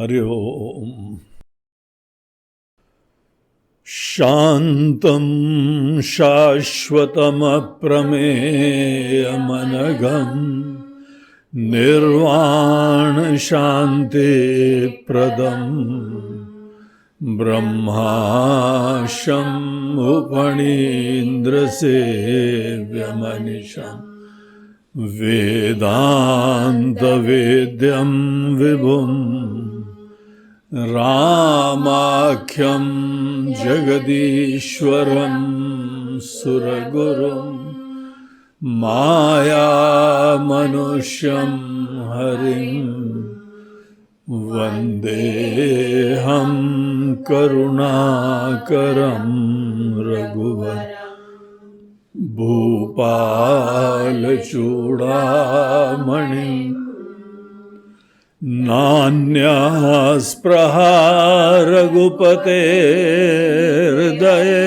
हरि ओम। शान्तं शाश्वतमप्रमेयमनघं निर्वाणशान्तिप्रदं ब्रह्माशम् उपनीन्द्रसेव्यमनिशम् वेदान्तवेद्यं विभुम् रामाख्यं जगदीश्वरं सुरगुरुं मायामनुष्यं हरिं वन्देऽहं करुणाकरं रघुवर भूपालचूडामणिं नान्या स्पृहा रघुपते हृदये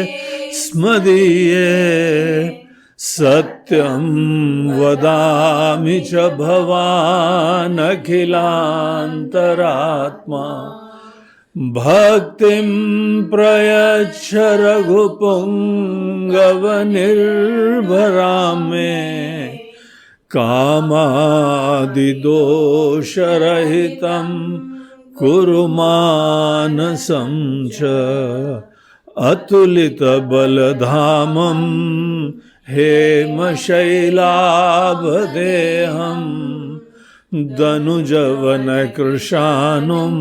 स्मदीये सत्यं वदामि च भवानखिलान्तरात्मा भक्तिं प्रयच्छ रघुपुङ्गवनिर्भरां मे कामादिदोषरहितं कुरु मानसं च अतुलितबलधामं हेमशैलाभदेहं दनुजवनकृशानुं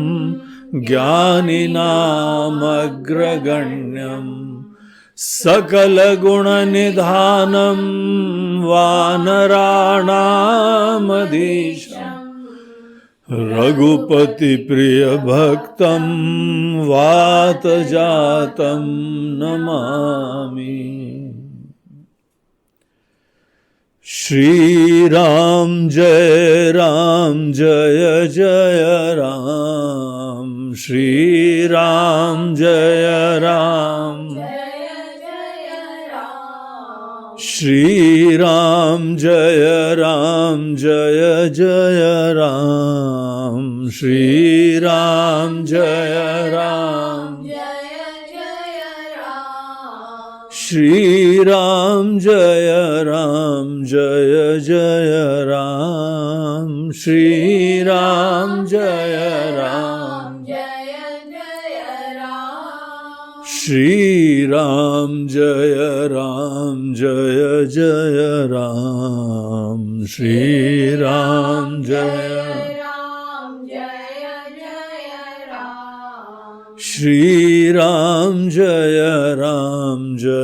ज्ञानिनामग्रगण्यम् सकलगुणनिधानं वानराणामधीशम् रघुपतिप्रियभक्तं वातजातं नमामि। श्रीराम जय जय राम, श्रीराम जय राम, श्रीराम जय जय राम, श्रीराम जय राम, श्रीराम जय जय राम, श्रीराम जय श्रीराम जय जय राम, श्रीराम जय श्रीराम जय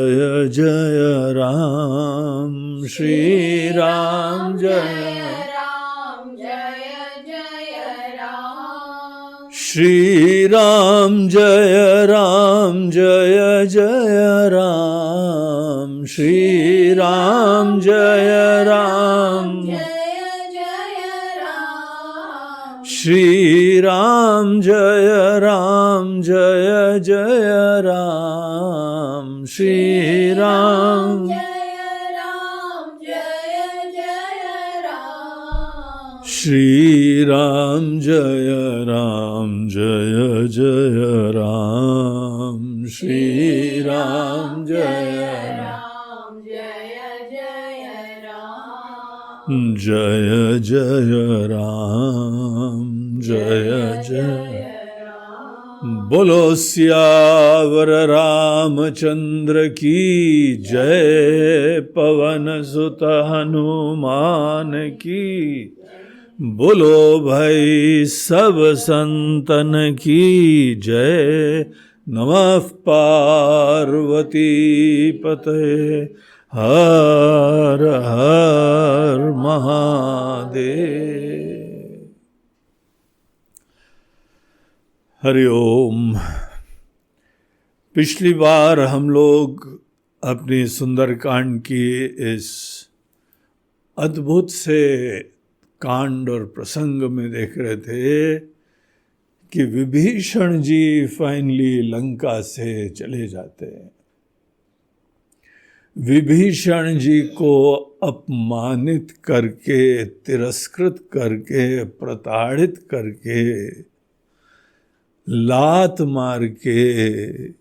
जय राम, श्रीराम जय श्रीराम जय जय राम, श्रीराम जय श्रीराम जय जय राम, श्रीराम श्रीराम जय जय राम, श्रीराम जय जय राम, जय जय। बोलो सियावर रामचंद्र की जय, पवन सुत हनुमान की, बोलो भाई सब संतन की जय। नमः पार्वती पते हर हर महादेव। हरि ओम। पिछली बार हम लोग अपनी सुंदरकांड की इस अद्भुत से कांड और प्रसंग में देख रहे थे कि विभीषण जी फाइनली लंका से चले जाते हैं। विभीषण जी को अपमानित करके, तिरस्कृत करके, प्रताड़ित करके लात मार के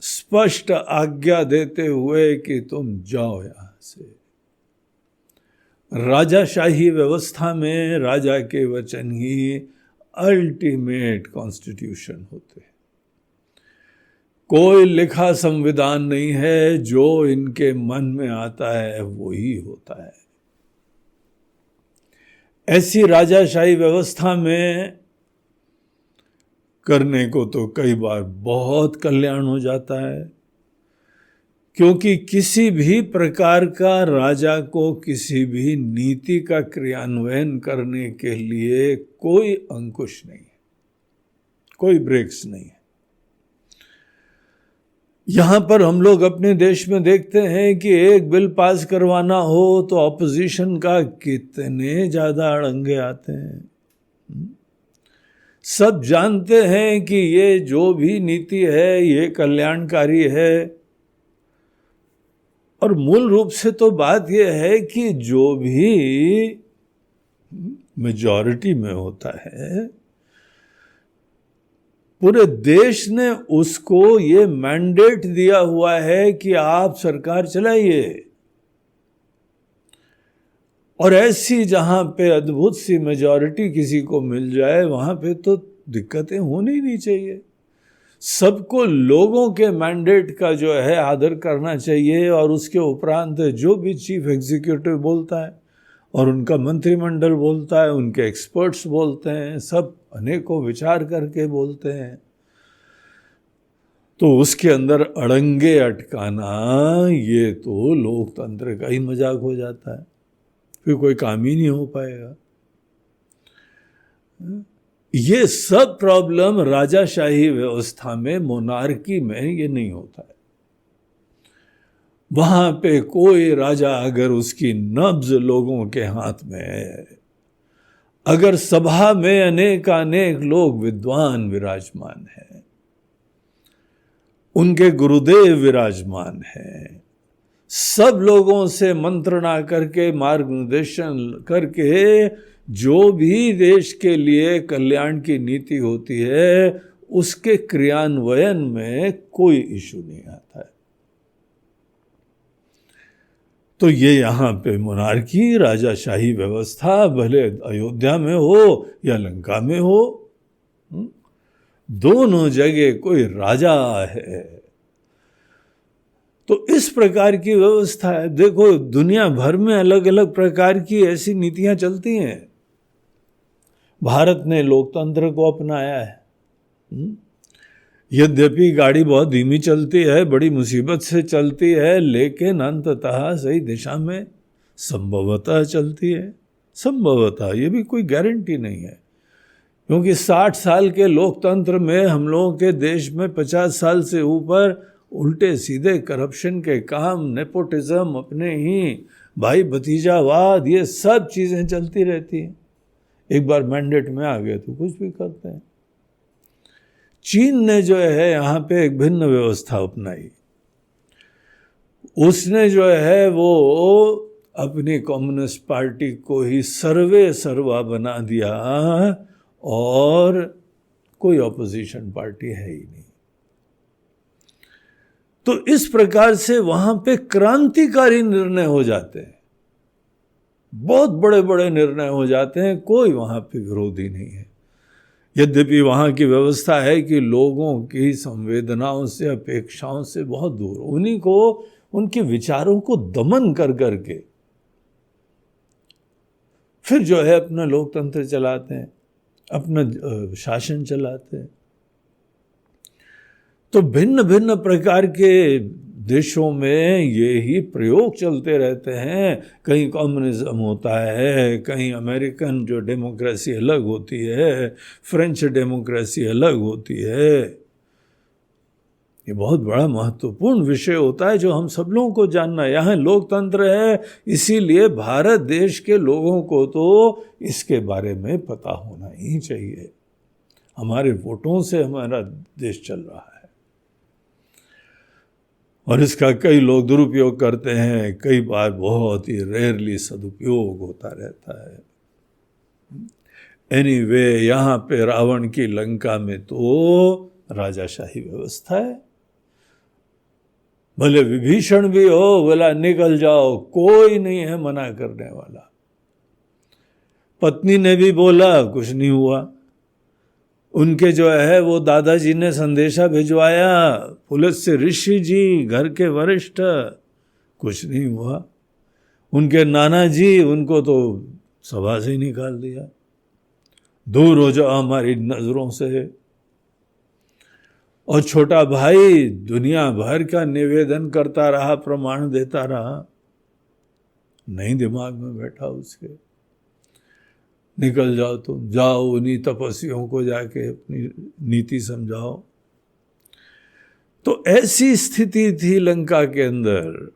स्पष्ट आज्ञा देते हुए कि तुम जाओ यहां से। राजाशाही व्यवस्था में राजा के वचन ही अल्टीमेट कॉन्स्टिट्यूशन होते हैं। कोई लिखा संविधान नहीं है, जो इनके मन में आता है वो ही होता है। ऐसी राजाशाही व्यवस्था में करने को तो कई बार बहुत कल्याण हो जाता है, क्योंकि किसी भी प्रकार का राजा को किसी भी नीति का क्रियान्वयन करने के लिए कोई अंकुश नहीं है, कोई ब्रेक्स नहीं है। यहां पर हम लोग अपने देश में देखते हैं कि एक बिल पास करवाना हो तो ऑपोजिशन का कितने ज्यादा अड़ंगे आते हैं। सब जानते हैं कि ये जो भी नीति है ये कल्याणकारी है, और मूल रूप से तो बात यह है कि जो भी मेजॉरिटी में होता है, पूरे देश ने उसको ये मैंडेट दिया हुआ है कि आप सरकार चलाइए। और ऐसी जहां पे अद्भुत सी मेजॉरिटी किसी को मिल जाए, वहां पे तो दिक्कतें होनी ही नहीं चाहिए। सबको लोगों के मैंडेट का जो है आदर करना चाहिए, और उसके उपरांत जो भी चीफ एग्जीक्यूटिव बोलता है और उनका मंत्रिमंडल बोलता है, उनके एक्सपर्ट्स बोलते हैं, सब अनेकों विचार करके बोलते हैं, तो उसके अंदर अड़ंगे अटकाना ये तो लोकतंत्र का ही मजाक हो जाता है, फिर कोई काम ही नहीं हो पाएगा। ये सब प्रॉब्लम राजाशाही व्यवस्था में, मोनार्की में ये नहीं होता है। वहां पे कोई राजा अगर उसकी नब्ज लोगों के हाथ में है, अगर सभा में अनेक लोग विद्वान विराजमान हैं, उनके गुरुदेव विराजमान हैं, सब लोगों से मंत्रणा करके मार्गदर्शन करके जो भी देश के लिए कल्याण की नीति होती है उसके क्रियान्वयन में कोई इशू नहीं आता है। तो ये यहाँ पे मोनार्की, राजाशाही व्यवस्था, भले अयोध्या में हो या लंका में हो, दोनों जगह कोई राजा है। तो इस प्रकार की व्यवस्था है। देखो दुनिया भर में अलग अलग प्रकार की ऐसी नीतियां चलती हैं। भारत ने लोकतंत्र को अपनाया है। यद्यपि गाड़ी बहुत धीमी चलती है, बड़ी मुसीबत से चलती है, लेकिन अंततः सही दिशा में संभवतः चलती है। संभवतः, ये भी कोई गारंटी नहीं है, क्योंकि 60 साल के लोकतंत्र में हम लोगों के देश में 50 साल से ऊपर उल्टे सीधे करप्शन के काम, नेपोटिज्म, अपने ही भाई भतीजावाद, ये सब चीज़ें चलती रहती हैं। एक बार मैंडेट में आ गए तो कुछ भी करते हैं। चीन ने जो है यहाँ पे एक भिन्न व्यवस्था अपनाई। उसने जो है वो अपनी कम्युनिस्ट पार्टी को ही सर्वे सर्वा बना दिया, और कोई ऑपोजिशन पार्टी है ही नहीं। तो इस प्रकार से वहां पे क्रांतिकारी निर्णय हो जाते हैं, बहुत बड़े बड़े निर्णय हो जाते हैं, कोई वहां पे विरोधी नहीं है। यद्यपि वहाँ की व्यवस्था है कि लोगों की संवेदनाओं से, अपेक्षाओं से बहुत दूर, उन्हीं को, उनके विचारों को दमन कर करके फिर जो है अपना लोकतंत्र चलाते हैं, अपना शासन चलाते हैं। तो भिन्न भिन्न प्रकार के देशों में ये ही प्रयोग चलते रहते हैं। कहीं कम्युनिज्म होता है, कहीं अमेरिकन जो डेमोक्रेसी अलग होती है, फ्रेंच डेमोक्रेसी अलग होती है। ये बहुत बड़ा महत्वपूर्ण विषय होता है जो हम सब लोगों को जानना। यहाँ लोकतंत्र है, इसीलिए भारत देश के लोगों को तो इसके बारे में पता होना ही चाहिए। हमारे वोटों से हमारा देश चल रहा है, और इसका कई लोग दुरुपयोग करते हैं, कई बार बहुत ही रेयरली सदुपयोग होता रहता है। एनीवे यहाँ पे रावण की लंका में तो राजाशाही व्यवस्था है। भले विभीषण भी हो, बोला निकल जाओ, कोई नहीं है मना करने वाला। पत्नी ने भी बोला, कुछ नहीं हुआ। उनके जो है वो दादाजी ने संदेशा भिजवाया, पुलिस से ऋषि जी, घर के वरिष्ठ, कुछ नहीं हुआ। उनके नाना जी, उनको तो सभा से ही निकाल दिया, दूर हो जाओ हमारी नजरों से। और छोटा भाई दुनिया भर का निवेदन करता रहा, प्रमाण देता रहा, नहीं दिमाग में बैठा उसके। निकल जाओ तुम, जाओ उन्हीं तपस्वियों को जाके अपनी नीति समझाओ। तो ऐसी स्थिति थी लंका के अंदर।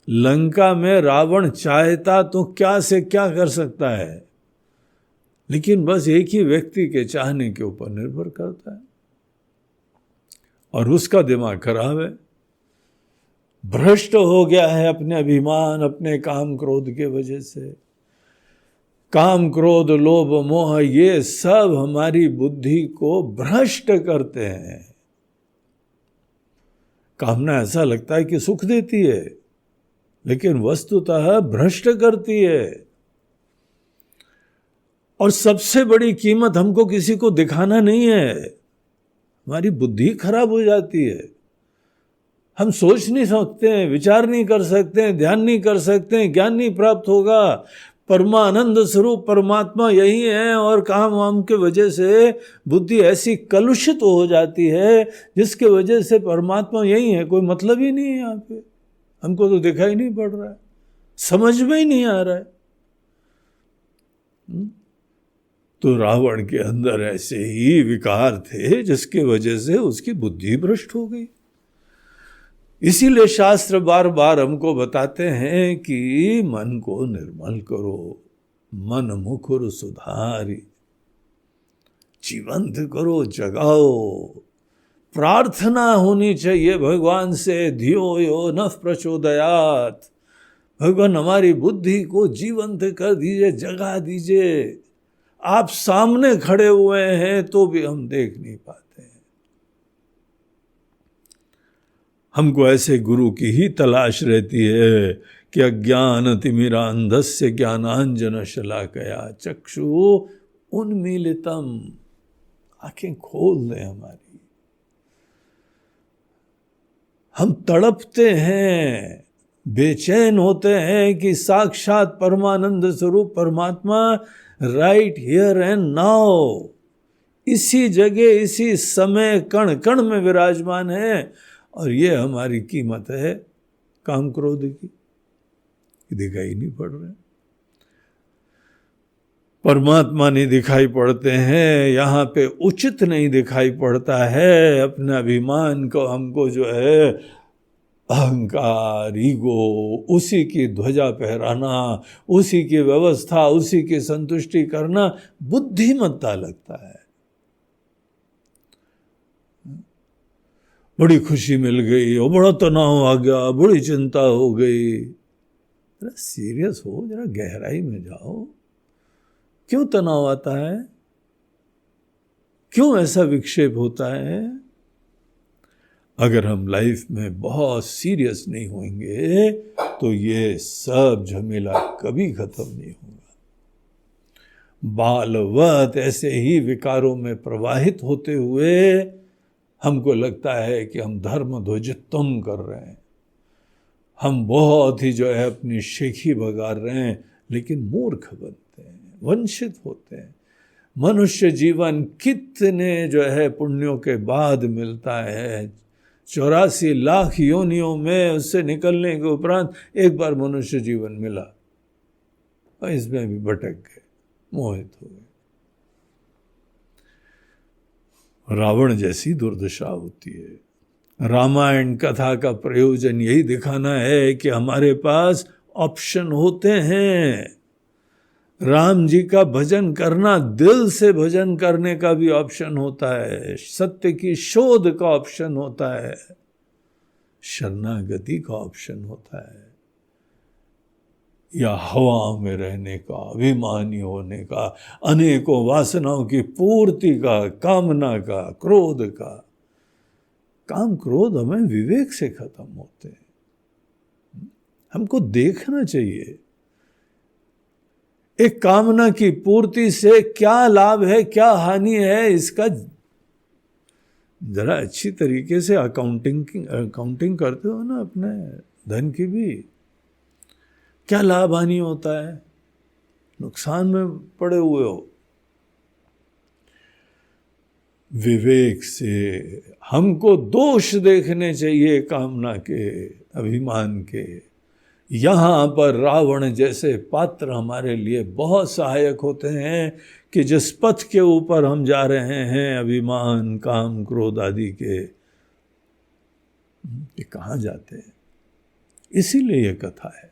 लंका में रावण चाहता तो क्या से क्या कर सकता है, लेकिन बस एक ही व्यक्ति के चाहने के ऊपर निर्भर करता है, और उसका दिमाग खराब है, भ्रष्ट हो गया है अपने अभिमान, अपने काम क्रोध के वजह से। काम क्रोध लोभ मोह ये सब हमारी बुद्धि को भ्रष्ट करते हैं। कामना ऐसा लगता है कि सुख देती है, लेकिन वस्तुतः भ्रष्ट करती है। और सबसे बड़ी कीमत हमको किसी को दिखाना नहीं है, हमारी बुद्धि खराब हो जाती है। हम सोच नहीं सकते हैं, विचार नहीं कर सकते हैं, ध्यान नहीं कर सकते हैं, ज्ञान नहीं प्राप्त होगा। परमानंद स्वरूप परमात्मा यही है, और काम वाम के वजह से बुद्धि ऐसी कलुषित हो जाती है जिसके वजह से परमात्मा यही है, कोई मतलब ही नहीं है यहाँ पे। हमको तो दिखाई नहीं पड़ रहा है, समझ में ही नहीं आ रहा है। तो रावण के अंदर ऐसे ही विकार थे जिसके वजह से उसकी बुद्धि भ्रष्ट हो गई। इसीलिए शास्त्र बार बार हमको बताते हैं कि मन को निर्मल करो, मन मुकुर सुधारी, जीवंत करो, जगाओ। प्रार्थना होनी चाहिए भगवान से, धियो यो नः प्रचोदयात्। भगवान हमारी बुद्धि को जीवंत कर दीजिए, जगा दीजिए। आप सामने खड़े हुए हैं तो भी हम देख नहीं पाते हैं। हमको ऐसे गुरु की ही तलाश रहती है कि अज्ञान तिमिरांधस्य ज्ञानांजन शलाकया चक्षु उन्मीलितम, आंखें खोल दें हमारी। हम तड़पते हैं, बेचैन होते हैं कि साक्षात परमानंद स्वरूप परमात्मा राइट हियर एंड नाउ, इसी जगह इसी समय कण कण में विराजमान है। और ये हमारी कीमत है काम क्रोध की, दिखाई नहीं पड़ रहे। परमात्मा नहीं दिखाई पड़ते हैं, यहाँ पे उचित नहीं दिखाई पड़ता है। अपने अभिमान को हमको जो है अहंकार, ईगो, उसी की ध्वजा फहराना, उसी की व्यवस्था, उसी की संतुष्टि करना बुद्धिमत्ता लगता है। बड़ी खुशी मिल गई और बड़ा तनाव आ गया, बड़ी चिंता हो गई। जरा सीरियस हो, जरा गहराई में जाओ। क्यों तनाव आता है, क्यों ऐसा विक्षेप होता है? अगर हम लाइफ में बहुत सीरियस नहीं होंगे तो ये सब झमेला कभी खत्म नहीं होगा। बालवत ऐसे ही विकारों में प्रवाहित होते हुए हमको लगता है कि हम धर्म ध्वजित्तम कर रहे हैं, हम बहुत ही जो है अपनी शेखी बगार रहे हैं, लेकिन मूर्ख बनते हैं, वंचित होते हैं। मनुष्य जीवन कितने जो है पुण्यों के बाद मिलता है, 84 लाख योनियों में उससे निकलने के उपरांत एक बार मनुष्य जीवन मिला और इसमें भी भटक गए, मोहित हो गए। रावण जैसी दुर्दशा होती है। रामायण कथा का प्रयोजन यही दिखाना है कि हमारे पास ऑप्शन होते हैं। राम जी का भजन करना, दिल से भजन करने का भी ऑप्शन होता है, सत्य की शोध का ऑप्शन होता है, शरणागति का ऑप्शन होता है। या हवा में रहने का, अभिमानी होने का, अनेकों वासनाओं की पूर्ति का, कामना का, क्रोध का। काम क्रोध हमें विवेक से खत्म होते हैं। हमको देखना चाहिए एक कामना की पूर्ति से क्या लाभ है, क्या हानि है, इसका जरा अच्छी तरीके से अकाउंटिंग करते हो ना अपने धन की भी। क्या लाभ हानि होता है, नुकसान में पड़े हुए हो। विवेक से हमको दोष देखने चाहिए कामना के, अभिमान के। यहाँ पर रावण जैसे पात्र हमारे लिए बहुत सहायक होते हैं कि जिस पथ के ऊपर हम जा रहे हैं, अभिमान, काम, क्रोध आदि के, ये कहाँ जाते हैं। इसीलिए ये कथा है।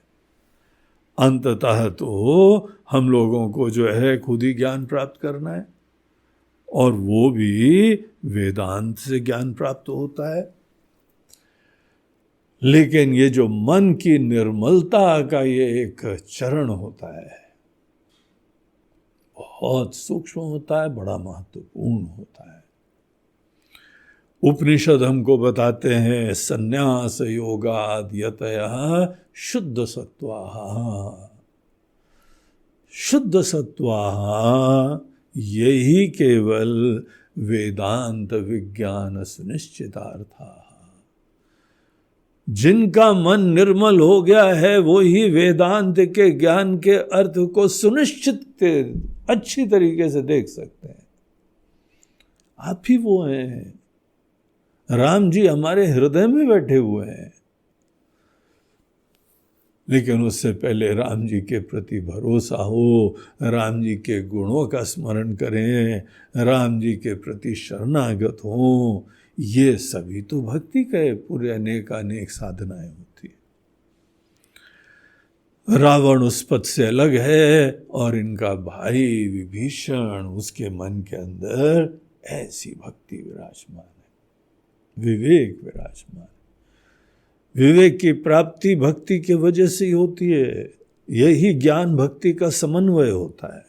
अंततः तो हम लोगों को जो है खुद ही ज्ञान प्राप्त करना है, और वो भी वेदांत से ज्ञान प्राप्त होता है। लेकिन ये जो मन की निर्मलता का ये एक चरण होता है, बहुत सूक्ष्म होता है, बड़ा महत्वपूर्ण होता है। उपनिषद हमको बताते हैं संन्यास योगाद यतयः शुद्ध सत्वाः। शुद्ध सत्वाः यही केवल वेदांत विज्ञान सुनिश्चितार्थाः। जिनका मन निर्मल हो गया है वो ही वेदांत के ज्ञान के अर्थ को सुनिश्चित अच्छी तरीके से देख सकते हैं। आप ही वो हैं। राम जी हमारे हृदय में बैठे हुए हैं, लेकिन उससे पहले राम जी के प्रति भरोसा हो, राम जी के गुणों का स्मरण करें, राम जी के प्रति शरणागत हों। ये सभी तो भक्ति के पूरे अनेक साधनाएं होती है। रावण उस पद से अलग है, और इनका भाई विभीषण, उसके मन के अंदर ऐसी भक्ति विराजमान है, विवेक विराजमान। विवेक की प्राप्ति भक्ति की वजह से ही होती है। यही ज्ञान भक्ति का समन्वय होता है।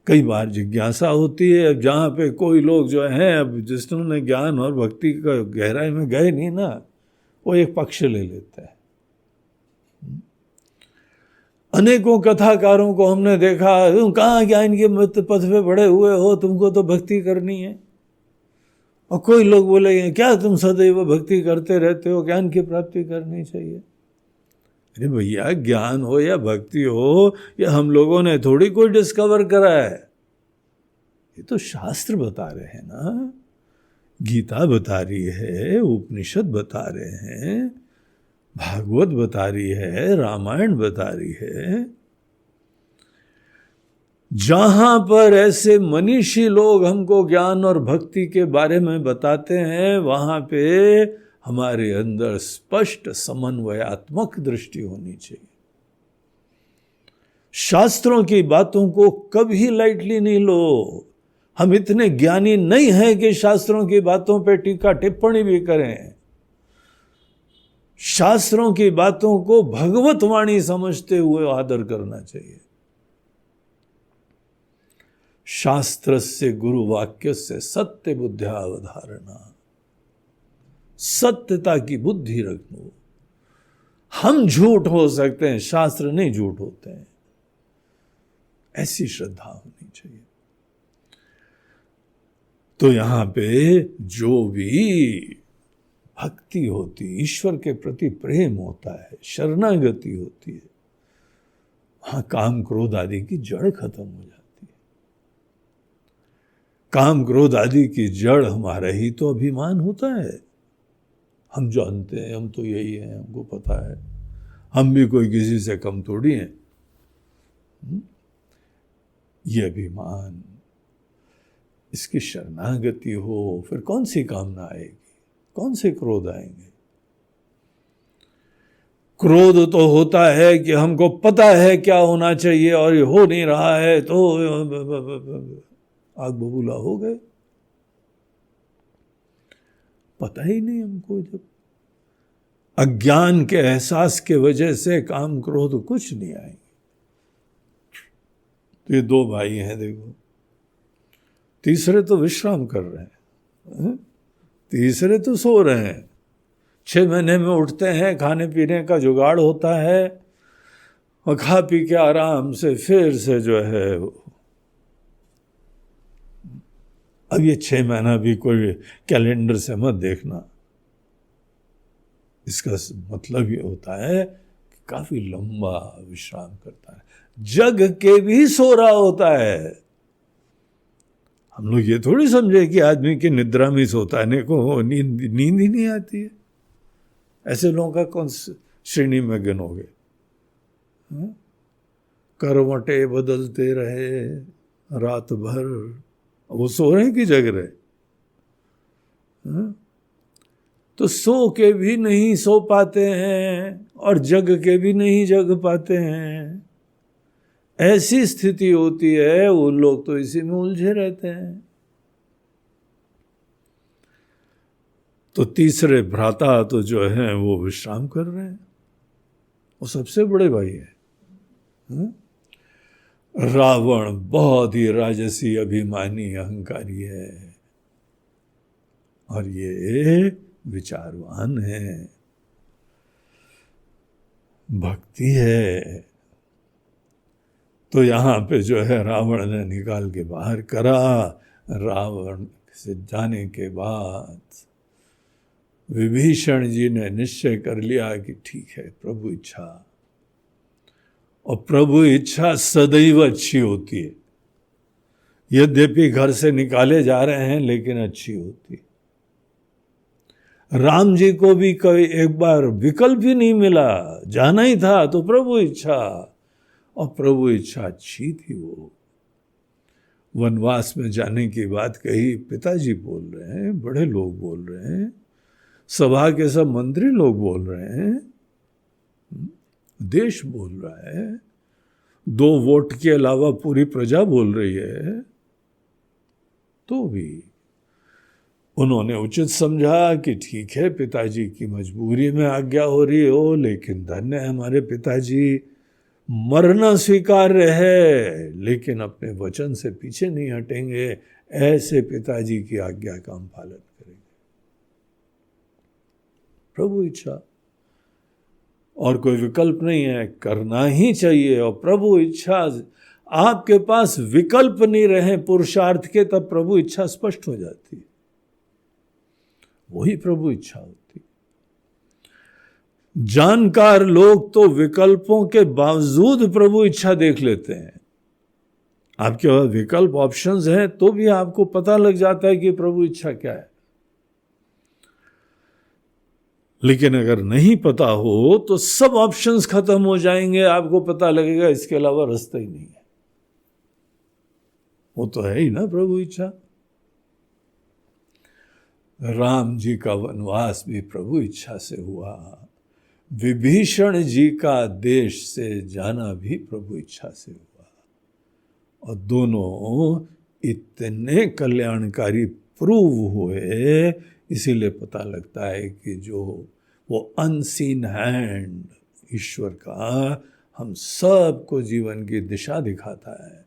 कई बार जिज्ञासा होती है, अब जहाँ पे कोई लोग जो हैं, अब जिन्होंने ज्ञान और भक्ति का गहराई में गए नहीं ना, वो एक पक्ष ले लेता है। अनेकों कथाकारों को हमने देखा, तुम कहाँ ज्ञान के पथ पे पड़े हुए हो, तुमको तो भक्ति करनी है। और कोई लोग बोलेंगे क्या तुम सदैव भक्ति करते रहते हो, ज्ञान की प्राप्ति करनी चाहिए। अरे भैया, ज्ञान हो या भक्ति हो, या हम लोगों ने थोड़ी कोई डिस्कवर करा है। ये तो शास्त्र बता रहे हैं ना, गीता बता रही है, उपनिषद बता रहे हैं, भागवत बता रही है, रामायण बता रही है। जहां पर ऐसे मनीषी लोग हमको ज्ञान और भक्ति के बारे में बताते हैं, वहां पे हमारे अंदर स्पष्ट समन्वयात्मक दृष्टि होनी चाहिए। शास्त्रों की बातों को कभी लाइटली नहीं लो। हम इतने ज्ञानी नहीं हैं कि शास्त्रों की बातों पे टीका टिप्पणी भी करें। शास्त्रों की बातों को भगवत वाणी समझते हुए आदर करना चाहिए। शास्त्रस्य गुरुवाक्यस्य सत्य बुद्ध्या अवधारणा। सत्यता की बुद्धि रखो। हम झूठ हो सकते हैं, शास्त्र नहीं झूठ होते हैं। ऐसी श्रद्धा होनी चाहिए। तो यहां पे जो भी भक्ति होती, ईश्वर के प्रति प्रेम होता है, शरणागति होती है, वहां काम क्रोध आदि की जड़ खत्म हो जाती है। काम क्रोध आदि की जड़ हमारा ही तो अभिमान होता है। हम जानते हैं, हम तो यही हैं, हमको पता है, हम भी कोई किसी से कम थोड़ी हैं। ये अभिमान, इसकी शरणागति हो, फिर कौन सी कामना आएगी, कौन से क्रोध आएंगे। क्रोध तो होता है कि हमको पता है क्या होना चाहिए और ये हो नहीं रहा है, तो आग बबूला हो गए। पता ही नहीं हमको। जब अज्ञान के एहसास के वजह से काम क्रोध कुछ नहीं आएंगे। तो ये दो भाई हैं, देखो, तीसरे तो विश्राम कर रहे हैं, तीसरे तो सो रहे हैं। 6 महीने में उठते हैं, खाने पीने का जुगाड़ होता है और खा पी के आराम से फिर से जो है। अब ये 6 महीना भी कोई कैलेंडर से मत देखना, इसका मतलब ये होता है कि काफी लंबा विश्राम करता है, जग के भी सो रहा होता है। हम लोग ये थोड़ी समझे कि आदमी की निद्रा में सोता है, नहीं को नींद ही नहीं आती है। ऐसे लोगों का कौन श्रेणी में गिनोगे? करवटें बदलते रहे रात भर, वो सो रहे कि जग रहे? तो सो के भी नहीं सो पाते हैं और जग के भी नहीं जग पाते हैं। ऐसी स्थिति होती है, वो लोग तो इसी में उलझे रहते हैं। तो तीसरे भ्राता तो जो है वो विश्राम कर रहे हैं, वो सबसे बड़े भाई है। रावण बहुत ही राजसी, अभिमानी, अहंकारी है और ये विचारवान है, भक्ति है। तो यहाँ पे जो है रावण ने निकाल के बाहर करा। रावण से जाने के बाद विभीषण जी ने निश्चय कर लिया कि ठीक है, प्रभु इच्छा, और प्रभु इच्छा सदैव अच्छी होती है। यद्यपि घर से निकाले जा रहे हैं लेकिन अच्छी होती है। राम जी को भी कभी एक बार विकल्प ही नहीं मिला, जाना ही था तो प्रभु इच्छा, और प्रभु इच्छा अच्छी थी। वो वनवास में जाने की बात कही, पिताजी बोल रहे हैं, बड़े लोग बोल रहे हैं, सभा के सब मंत्री लोग बोल रहे हैं, देश बोल रहा है, 2 वोट के अलावा पूरी प्रजा बोल रही है, तो भी उन्होंने उचित समझा कि ठीक है, पिताजी की मजबूरी में आज्ञा हो रही हो, लेकिन धन्य है हमारे पिताजी, मरना स्वीकार्य है लेकिन अपने वचन से पीछे नहीं हटेंगे। ऐसे पिताजी की आज्ञा का हम पालन करेंगे। प्रभु इच्छा, और कोई विकल्प नहीं है, करना ही चाहिए। और प्रभु इच्छा, आपके पास विकल्प नहीं रहे पुरुषार्थ के, तब प्रभु इच्छा स्पष्ट हो जाती है, वही प्रभु इच्छा होती। जानकार लोग तो विकल्पों के बावजूद प्रभु इच्छा देख लेते हैं। आपके पास विकल्प ऑप्शंस हैं तो भी आपको पता लग जाता है कि प्रभु इच्छा क्या है। लेकिन अगर नहीं पता हो तो सब ऑप्शंस खत्म हो जाएंगे, आपको पता लगेगा इसके अलावा रास्ता ही नहीं है। वो तो है ही ना प्रभु इच्छा। राम जी का वनवास भी प्रभु इच्छा से हुआ, विभीषण जी का देश से जाना भी प्रभु इच्छा से हुआ, और दोनों इतने कल्याणकारी प्रूव हुए। इसीलिए पता लगता है कि जो वो अनसीन हैंड ईश्वर का हम सबको जीवन की दिशा दिखाता है,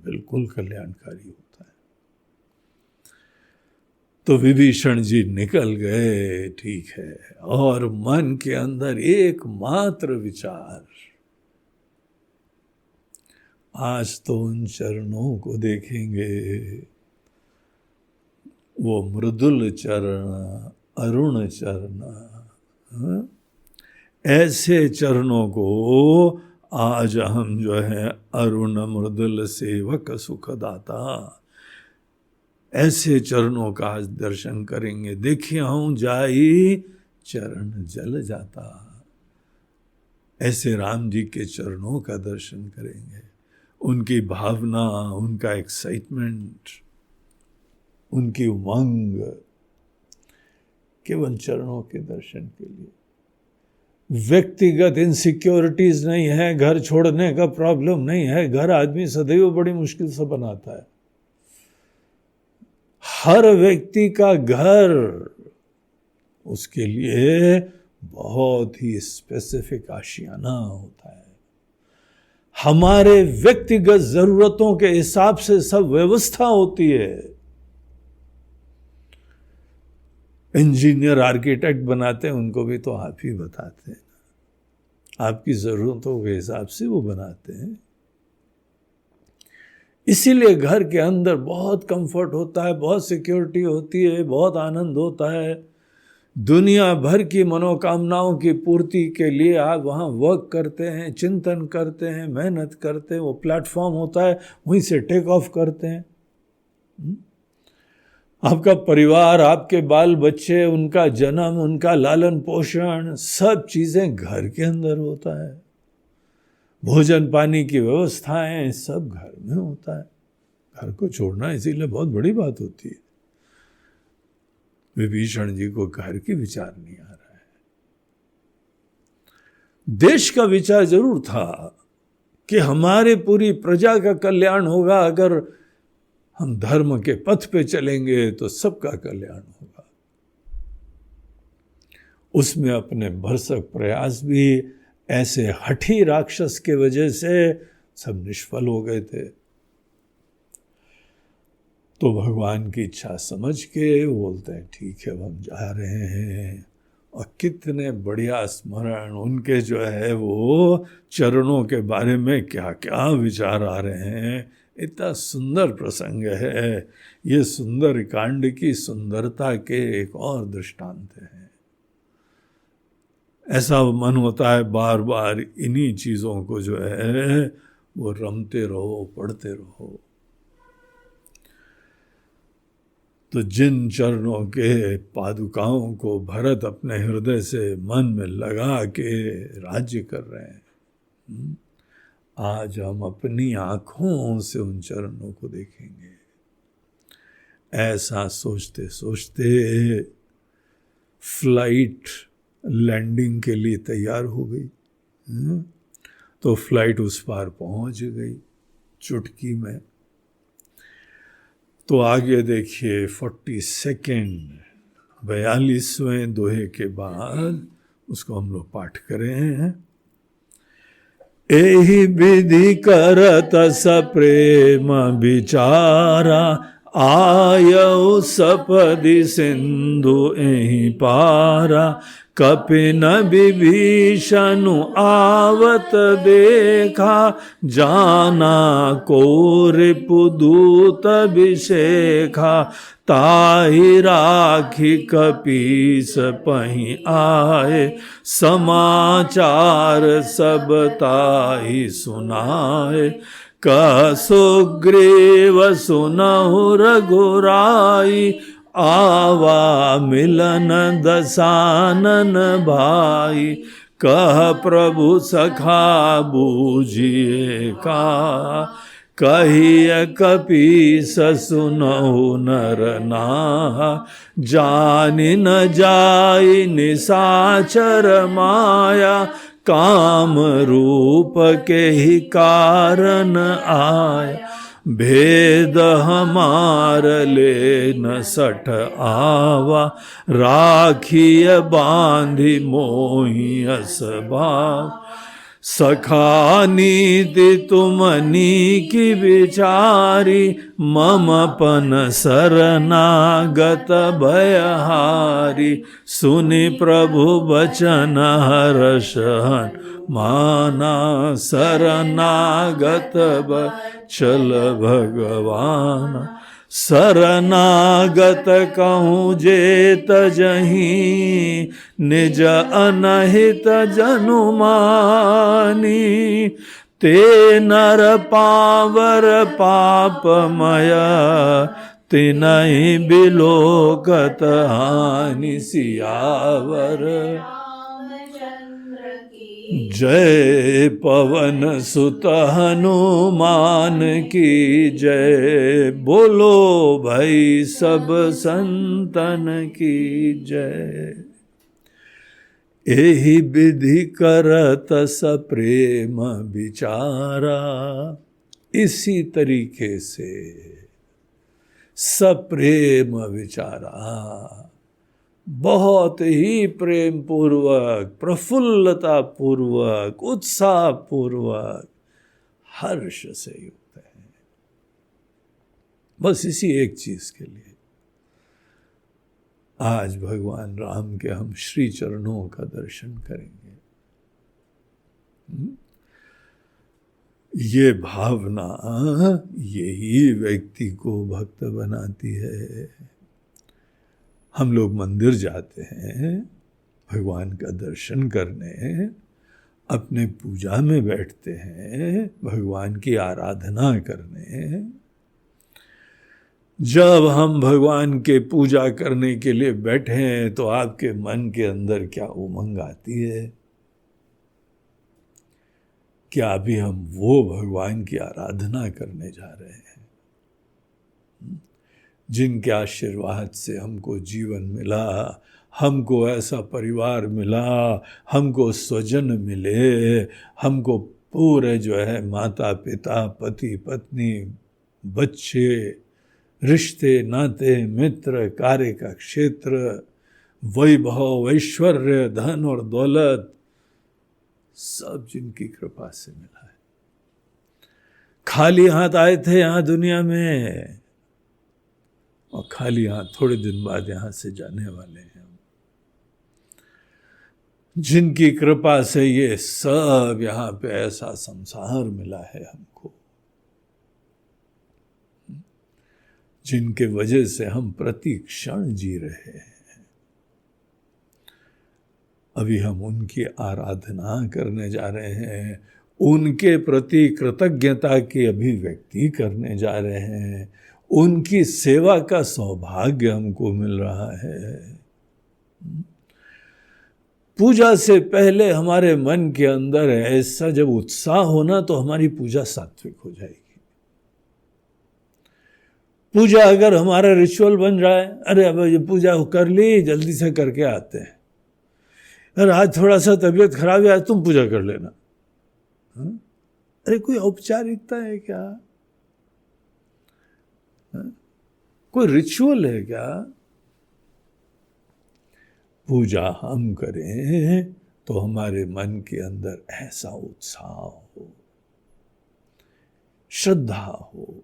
बिल्कुल कल्याणकारी होता है। तो विभीषण जी निकल गए, ठीक है, और मन के अंदर एकमात्र विचार, आज तो उन चरणों को देखेंगे, वो मृदुल चरण, अरुण चरण, ऐसे चरणों को आज हम जो है अरुण मृदुल सेवक सुखदाता, ऐसे चरणों का आज दर्शन करेंगे। देखिए हूँ जाई चरण जल जाता, ऐसे राम जी के चरणों का दर्शन करेंगे। उनकी भावना, उनका एक्साइटमेंट, उनकी उमंग, केवल चरणों के दर्शन के लिए। व्यक्तिगत इनसिक्योरिटीज नहीं है, घर छोड़ने का प्रॉब्लम नहीं है। घर आदमी सदैव बड़ी मुश्किल से बनाता है। हर व्यक्ति का घर उसके लिए बहुत ही स्पेसिफिक आशियाना होता है। हमारे व्यक्तिगत जरूरतों के हिसाब से सब व्यवस्था होती है। इंजीनियर आर्किटेक्ट बनाते हैं, उनको भी तो आप ही बताते हैं, आपकी जरूरतों के हिसाब से वो बनाते हैं। इसीलिए घर के अंदर बहुत कंफर्ट होता है, बहुत सिक्योरिटी होती है, बहुत आनंद होता है। दुनिया भर की मनोकामनाओं की पूर्ति के लिए आप वहाँ वर्क करते हैं, चिंतन करते हैं, मेहनत करते हैं, वो प्लेटफॉर्म होता है, वहीं से टेक ऑफ करते हैं। आपका परिवार, आपके बाल बच्चे, उनका जन्म, उनका लालन पोषण, सब चीजें घर के अंदर होता है। भोजन पानी की व्यवस्थाएं सब घर में होता है। घर को छोड़ना इसीलिए बहुत बड़ी बात होती है। विभीषण जी को घर की विचार नहीं आ रहा है। देश का विचार जरूर था कि हमारे पूरी प्रजा का कल्याण होगा, अगर हम धर्म के पथ पे चलेंगे तो सबका कल्याण होगा। उसमें अपने भरसक प्रयास भी ऐसे हठी राक्षस के वजह से सब निष्फल हो गए थे। तो भगवान की इच्छा समझ के बोलते हैं ठीक है, अब हम जा रहे हैं। और कितने बढ़िया स्मरण उनके जो है वो चरणों के बारे में क्या क्या विचार आ रहे हैं। इतना सुंदर प्रसंग है ये, सुंदर कांड की सुंदरता के एक और दृष्टांत है। ऐसा मन होता है बार बार इन्हीं चीज़ों को जो है वो रमते रहो, पढ़ते रहो। तो जिन चरणों के पादुकाओं को भरत अपने हृदय से मन में लगा के राज्य कर रहे हैं, आज हम अपनी आंखों से उन चरणों को देखेंगे। ऐसा सोचते सोचते फ्लाइट लैंडिंग के लिए तैयार हो गई। तो फ्लाइट उस पार पहुंच गई चुटकी में। तो आगे देखिए 42 42वें दोहे के बाद उसको हम लोग पाठ करें हैं। एहि विधि करत सप्रेम विचारा, आयौ सपदि सिंधु एहि पारा। कपिन विभीषणु आवत देखा, जाना को रिपुदूत विशेखा। ताहि राखी कपीस पहि आए, समाचार सब ताहि सुनाए। कह सुग्रीव सुनहु रघुराई, आवा मिलन दसानन भाई। कह प्रभु सखा बूझिए का, कहिय कपीस सुनहु नर नाहा। जानि न जाई निशाचर माया, काम रूप के ही कारण आया। भेद हमार ले न सठ आवा, राखिय बांधि मोहि असभाव। सखा नीति तुमनी की विचारी, ममपन शरणागत भयहारी। सुनि प्रभु बचन हर्षन माना, शरणागत बचल भगवान। शरणागत कहूँ जे तजहि, निज अनहित जनुमानी। ते नर पावर पापमय, तिनहि बिलोकत हानि सियावर। जय पवन सुत हनुमान की जय, बोलो भाई सब संतन की जय। एहि विधि करत सप्रेम विचारा, इसी तरीके से सप्रेम विचारा, बहुत ही प्रेम पूर्वक, प्रफुल्लता पूर्वक, उत्साह पूर्वक, हर्ष से युक्त है, बस इसी एक चीज के लिए। आज भगवान राम के हम श्री चरणों का दर्शन करेंगे। ये भावना यही व्यक्ति को भक्त बनाती है। हम लोग मंदिर जाते हैं भगवान का दर्शन करने, अपने पूजा में बैठते हैं भगवान की आराधना करने। जब हम भगवान के पूजा करने के लिए बैठे हैं तो आपके मन के अंदर क्या उमंग आती है? क्या अभी हम वो भगवान की आराधना करने जा रहे हैं जिनके आशीर्वाद से हमको जीवन मिला, हमको ऐसा परिवार मिला, हमको स्वजन मिले, हमको पूरे जो है माता पिता, पति पत्नी, बच्चे, रिश्ते नाते, मित्र, कार्य का क्षेत्र, वैभव, ऐश्वर्य, धन और दौलत, सब जिनकी कृपा से मिला है। खाली हाथ आए थे यहां दुनिया में और खाली हाथ थोड़े दिन बाद यहां से जाने वाले हैं। जिनकी कृपा से ये सब यहां पे ऐसा संसार मिला है हमको, जिनके वजह से हम प्रति क्षण जी रहे हैं, अभी हम उनकी आराधना करने जा रहे हैं, उनके प्रति कृतज्ञता की अभिव्यक्ति करने जा रहे हैं, उनकी सेवा का सौभाग्य हमको मिल रहा है। पूजा से पहले हमारे मन के अंदर ऐसा जब उत्साह होना तो हमारी पूजा सात्विक हो जाएगी। पूजा अगर हमारा रिचुअल बन रहा है, अरे अब ये पूजा कर ली, जल्दी से करके आते हैं, अरे आज थोड़ा सा तबीयत खराब है, आज तुम पूजा कर लेना। अरे कोई औपचारिकता है क्या? कोई रिचुअल है क्या? पूजा हम करें तो हमारे मन के अंदर ऐसा उत्साह हो, श्रद्धा हो।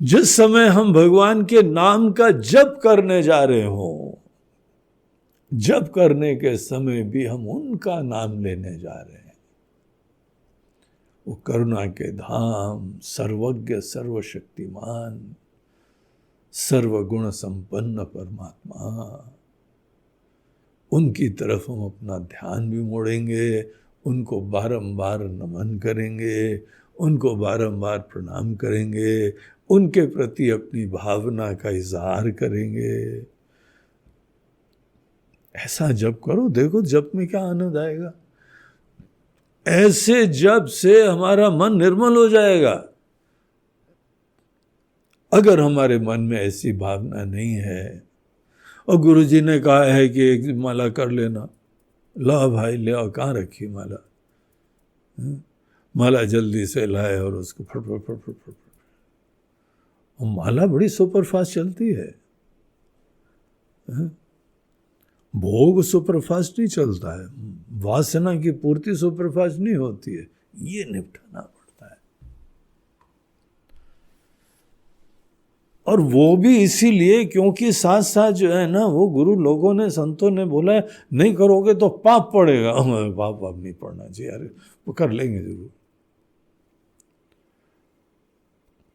जिस समय हम भगवान के नाम का जप करने जा रहे हो, जप करने के समय भी हम उनका नाम लेने जा रहे हैं। वो करुणा के धाम, सर्वज्ञ, सर्वशक्तिमान, सर्वगुण संपन्न परमात्मा, उनकी तरफ हम अपना ध्यान भी मोड़ेंगे, उनको बारंबार नमन करेंगे, उनको बारंबार प्रणाम करेंगे, उनके प्रति अपनी भावना का इजहार करेंगे। ऐसा जप करो, देखो जप में क्या आनंद आएगा। ऐसे जप से हमारा मन निर्मल हो जाएगा। अगर हमारे मन में ऐसी भावना नहीं है, और गुरुजी ने कहा है कि एक माला कर लेना, ला भाई ले, और कहाँ रखी माला? माला जल्दी से लाए और उसको फट फट फट फट फट, और माला बड़ी सुपरफास्ट चलती है। भोग सुपरफास्ट नहीं चलता है, वासना की पूर्ति सुपरफास्ट नहीं होती है, ये निपटाना पड़ता है। और वो भी इसीलिए क्योंकि साथ साथ जो है ना, वो गुरु लोगों ने, संतों ने बोला है नहीं करोगे तो पाप पड़ेगा। पाप नहीं पड़ना चाहिए, अरे वो कर लेंगे जरूर,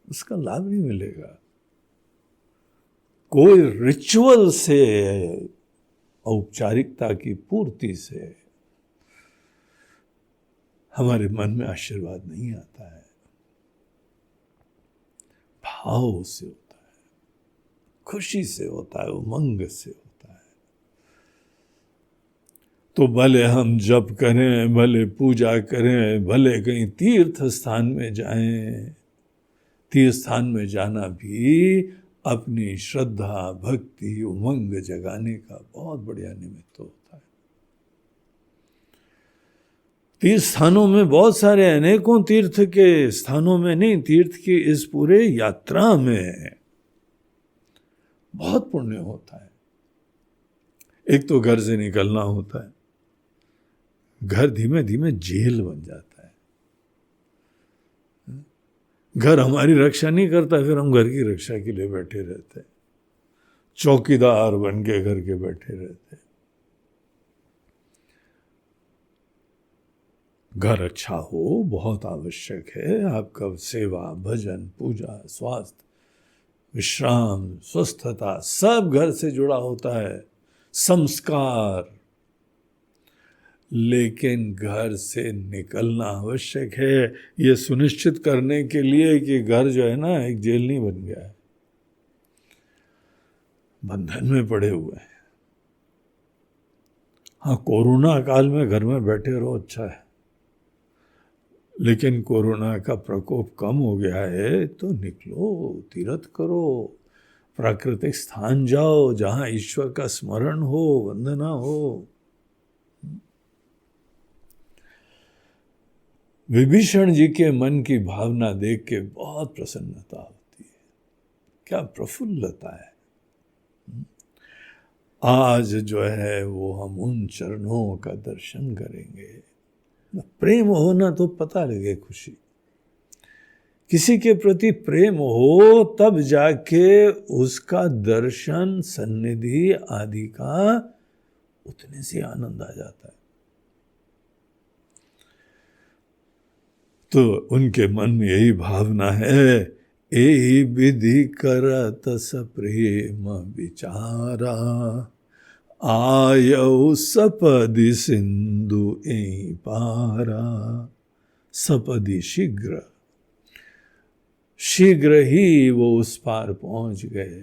उसका लाभ नहीं मिलेगा। कोई रिचुअल से, औपचारिकता की पूर्ति से हमारे मन में आशीर्वाद नहीं आता है, भाव से होता है, खुशी से होता है, उमंग से होता है। तो भले हम जप करें, भले पूजा करें, भले कहीं तीर्थ स्थान में जाएं, तीर्थ स्थान में जाना भी अपनी श्रद्धा, भक्ति, उमंग जगाने का बहुत बढ़िया निमित्त होता है। तीर्थ स्थानों में बहुत सारे, अनेकों तीर्थ के स्थानों में नहीं, तीर्थ की इस पूरे यात्रा में बहुत पुण्य होता है। एक तो घर से निकलना होता है, घर धीमे धीमे जेल बन जाता है। घर हमारी रक्षा नहीं करता, फिर हम घर की रक्षा के लिए बैठे रहते हैं, चौकीदार बन के घर के बैठे रहते हैं। घर अच्छा हो बहुत आवश्यक है। आपका सेवा, भजन, पूजा, स्वास्थ्य, विश्राम, स्वस्थता सब घर से जुड़ा होता है, संस्कार। लेकिन घर से निकलना आवश्यक है, ये सुनिश्चित करने के लिए कि घर जो है ना एक जेल नहीं बन गया है, बंधन में पड़े हुए हैं। हाँ, कोरोना काल में घर में बैठे रहो अच्छा है, लेकिन कोरोना का प्रकोप कम हो गया है तो निकलो, तीर्थ करो, प्राकृतिक स्थान जाओ जहां ईश्वर का स्मरण हो, वंदना हो। विभीषण जी के मन की भावना देख के बहुत प्रसन्नता होती है, क्या प्रफुल्लता है। आज जो है वो हम उन चरणों का दर्शन करेंगे। प्रेम होना तो पता लगे खुशी, किसी के प्रति प्रेम हो तब जाके उसका दर्शन, सन्निधि आदि का उतने से आनंद आ जाता है। तो उनके मन में यही भावना है, ए विधि करत सप्रेम विचारा, आयौ सपदि सिंधु एहि पारा। सपदि शीघ्र, शीघ्र ही वो उस पार पहुंच गए।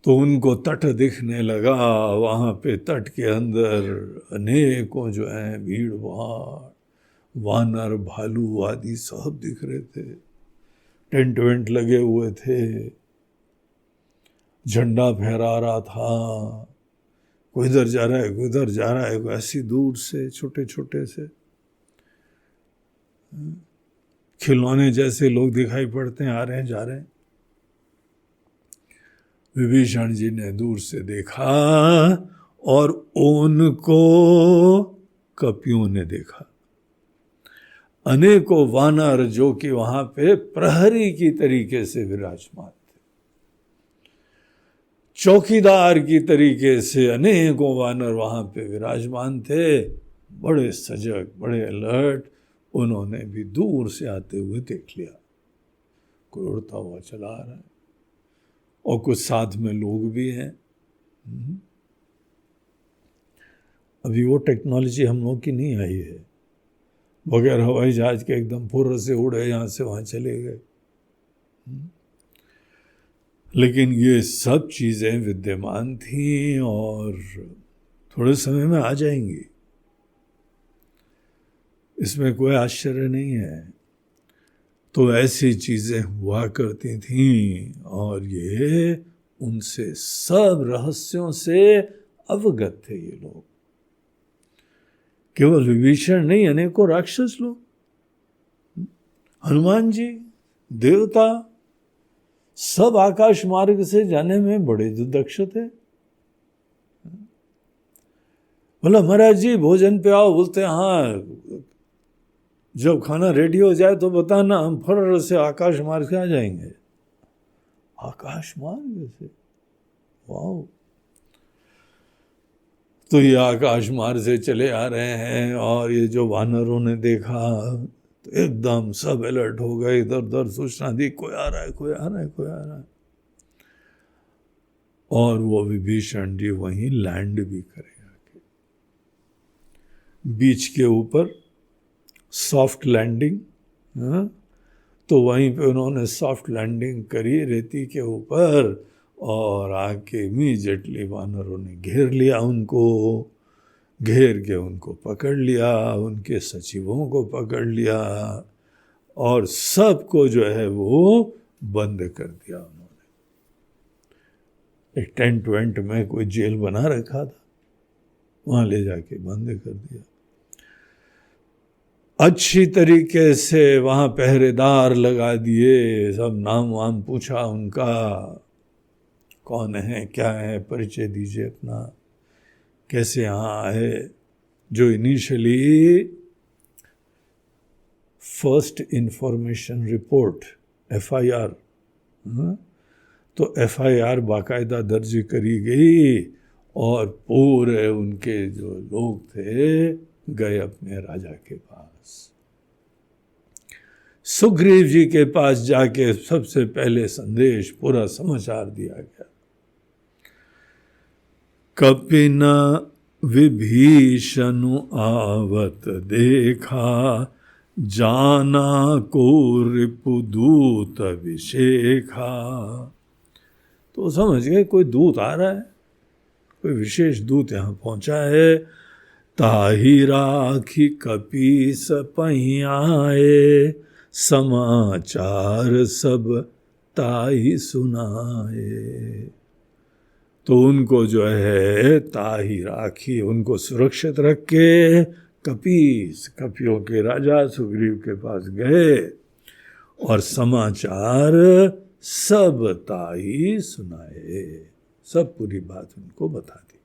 तो उनको तट दिखने लगा, वहां पे तट के अंदर अनेकों जो है भीड़ भाड़, वानर, भालू आदि सब दिख रहे थे, टेंट वेंट लगे हुए थे, झंडा फहरा रहा था, कोई इधर जा रहा है, कोई इधर जा रहा है, कोई ऐसी दूर से छोटे छोटे से खिलौने जैसे लोग दिखाई पड़ते हैं, आ रहे हैं जा रहे हैं। विभीषण जी ने दूर से देखा और उनको कपियों ने देखा, अनेकों वानर जो कि वहां पे प्रहरी की तरीके से विराजमान थे, चौकीदार की तरीके से अनेकों वानर वहां पे विराजमान थे, बड़े सजग, बड़े अलर्ट। उन्होंने भी दूर से आते हुए देख लिया, कोई उड़ता हुआ चला आ रहा है और कुछ साथ में लोग भी हैं। अभी वो टेक्नोलॉजी हम लोग की नहीं आई है, बगैर हवाई जहाज के एकदम फुर्र से उड़े यहाँ से वहाँ चले गए। लेकिन ये सब चीज़ें विद्यमान थीं और थोड़े समय में आ जाएंगी, इसमें कोई आश्चर्य नहीं है। तो ऐसी चीज़ें हुआ करती थीं और ये उनसे सब रहस्यों से अवगत थे ये लोग। केवल विभीषण नहीं, अनेकों राक्षस लोग, हनुमान जी, देवता, सब आकाश मार्ग से जाने में बड़े दक्ष थे। बोला महाराज जी भोजन पे आओ, बोलते हाँ जब खाना रेडी हो जाए तो बताना, हम फर से आकाश मार्ग से आ जाएंगे। आकाश मार्ग से, वाह। तो ये आकाश मार्ग से चले आ रहे हैं और ये जो वानरों ने देखा तो एकदम सब अलर्ट हो गए, इधर उधर सूचना दी, कोई आ रहा है, कोई आ रहा है, कोई आ रहा है। और वो विभीषण जी वहीं लैंड भी करेगा, बीच के ऊपर सॉफ्ट लैंडिंग। तो वहीं पे उन्होंने सॉफ्ट लैंडिंग करी रेती के ऊपर और आके इमीडिएटली वानरों ने घेर लिया उनको, घेर के उनको पकड़ लिया, उनके सचिवों को पकड़ लिया और सबको जो है वो बंद कर दिया उन्होंने। एक टेंट वेंट में कोई जेल बना रखा था, वहां ले जाके बंद कर दिया। अच्छी तरीके से वहां पहरेदार लगा दिए, सब नाम वाम पूछा उनका, कौन है, क्या है, परिचय दीजिए अपना, कैसे यहाँ आए। जो initially first information report FIR, तो FIR बाकायदा दर्ज करी गई और पूरे उनके जो लोग थे गए अपने राजा के पास। सुग्रीव जी के पास जाके सबसे पहले संदेश, पूरा समाचार दिया गया। कपिन विभीषण आवत देखा, जाना को रिपुदूत अभिषेखा। तो समझ गए कोई दूत आ रहा है, कोई विशेष दूत यहाँ पहुंचा है। ताहि राखी कपीस पहियाए, समाचार सब ताहि सुनाए। तो उनको जो है ताहि राखी, उनको सुरक्षित रख के कपीस, कपियों के राजा सुग्रीव के पास गए और समाचार सब ताहि सुनाए, सब पूरी बात उनको बता दी।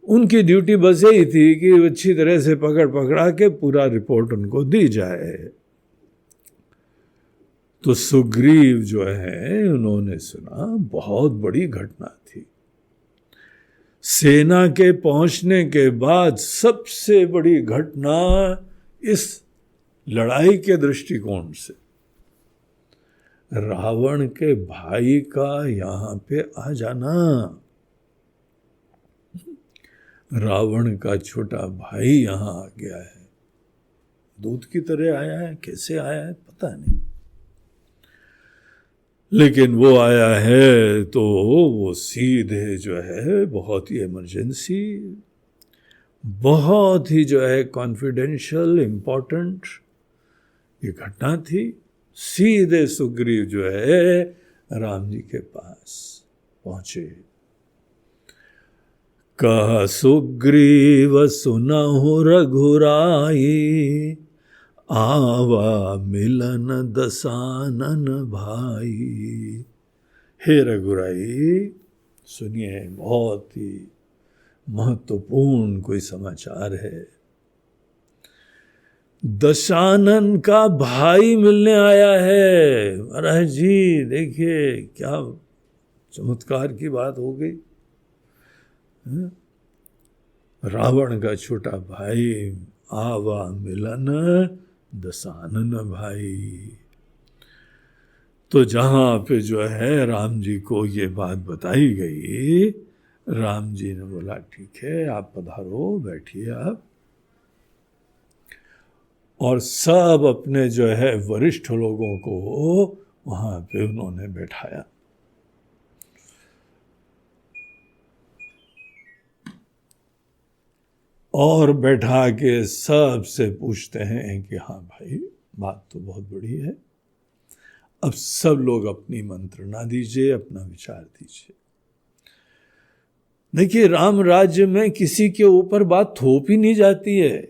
उनकी ड्यूटी बस यही थी कि अच्छी तरह से पकड़ा के पूरा रिपोर्ट उनको दी जाए। तो सुग्रीव जो है उन्होंने सुना, बहुत बड़ी घटना थी। सेना के पहुंचने के बाद सबसे बड़ी घटना इस लड़ाई के दृष्टिकोण से, रावण के भाई का यहां पे आ जाना। रावण का छोटा भाई यहां आ गया है, दूत की तरह आया है, कैसे आया है पता नहीं, लेकिन वो आया है तो वो सीधे जो है बहुत ही इमरजेंसी, बहुत ही जो है कॉन्फिडेंशियल इम्पोर्टेंट ये घटना थी। सीधे सुग्रीव जो है राम जी के पास पहुंचे। कह सुग्रीव सुनहु रघुराई, आवा मिलन दसानन भाई। हे रघुराई सुनिए, बहुत ही महत्वपूर्ण कोई समाचार है। दशानन का भाई मिलने आया है। महाराज जी देखिए क्या चमत्कार की बात हो गई। रावण का छोटा भाई आवा मिलन दशानन भाई। तो जहां पे जो है राम जी को ये बात बताई गई, राम जी ने बोला ठीक है आप पधारो, बैठिए आप। और सब अपने जो है वरिष्ठ लोगों को वहां पे उन्होंने बैठाया। और बैठा के सबसे पूछते हैं कि हाँ भाई बात तो बहुत बड़ी है, अब सब लोग अपनी मंत्रणा दीजिए, अपना विचार दीजिए। देखिए राम राज्य में किसी के ऊपर बात थोपी नहीं जाती है,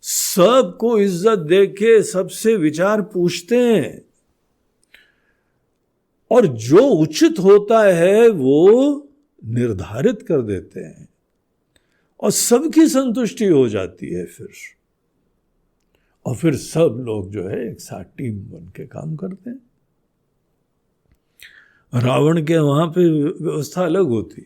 सबको इज्जत देके सबसे विचार पूछते हैं और जो उचित होता है वो निर्धारित कर देते हैं और सबकी संतुष्टि हो जाती है फिर। और फिर सब लोग जो है एक साथ टीम बन के काम करते हैं। रावण के वहां पे व्यवस्था अलग होती।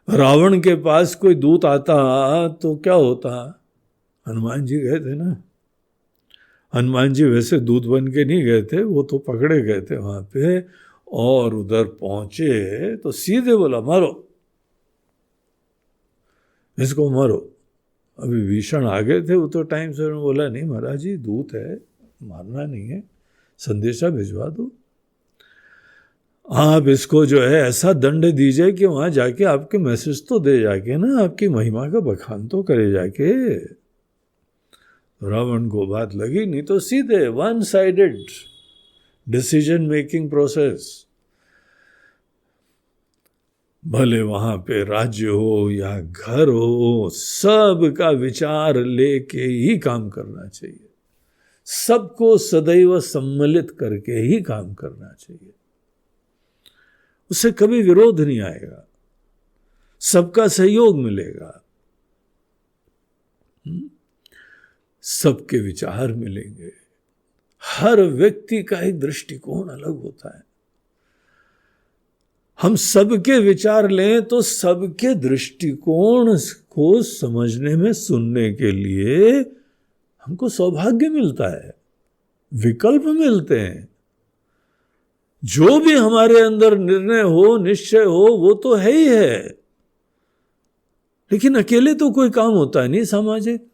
रावण के पास कोई दूत आता तो क्या होता, हनुमान जी गए थे ना। हनुमान जी वैसे दूत बन के नहीं गए थे, वो तो पकड़े गए थे वहां पे। और उधर पहुंचे तो सीधे बोला मारो इसको, मारो। अभी भीषण आ गए थे वो तो टाइम से, उन्होंने बोला नहीं महाराज जी दूत है, मारना नहीं है, संदेशा भिजवा दो। आप इसको जो है ऐसा दंड दीजिए कि वहां जाके आपके मैसेज तो दे जाके ना, आपकी महिमा का बखान तो करे जाके। रावण को बात लगी नहीं तो सीधे one sided decision making process. भले वहां पे राज्य हो या घर हो, सब का विचार लेके ही काम करना चाहिए, सबको सदैव सम्मिलित करके ही काम करना चाहिए। उससे कभी विरोध नहीं आएगा, सबका सहयोग मिलेगा, सबके विचार मिलेंगे। हर व्यक्ति का एक दृष्टिकोण अलग होता है। हम सबके विचार लें तो सबके दृष्टिकोण को समझने में, सुनने के लिए हमको सौभाग्य मिलता है, विकल्प मिलते हैं। जो भी हमारे अंदर निर्णय हो, निश्चय हो, वो तो है ही है, लेकिन अकेले तो कोई काम होता है नहीं सामाजिक।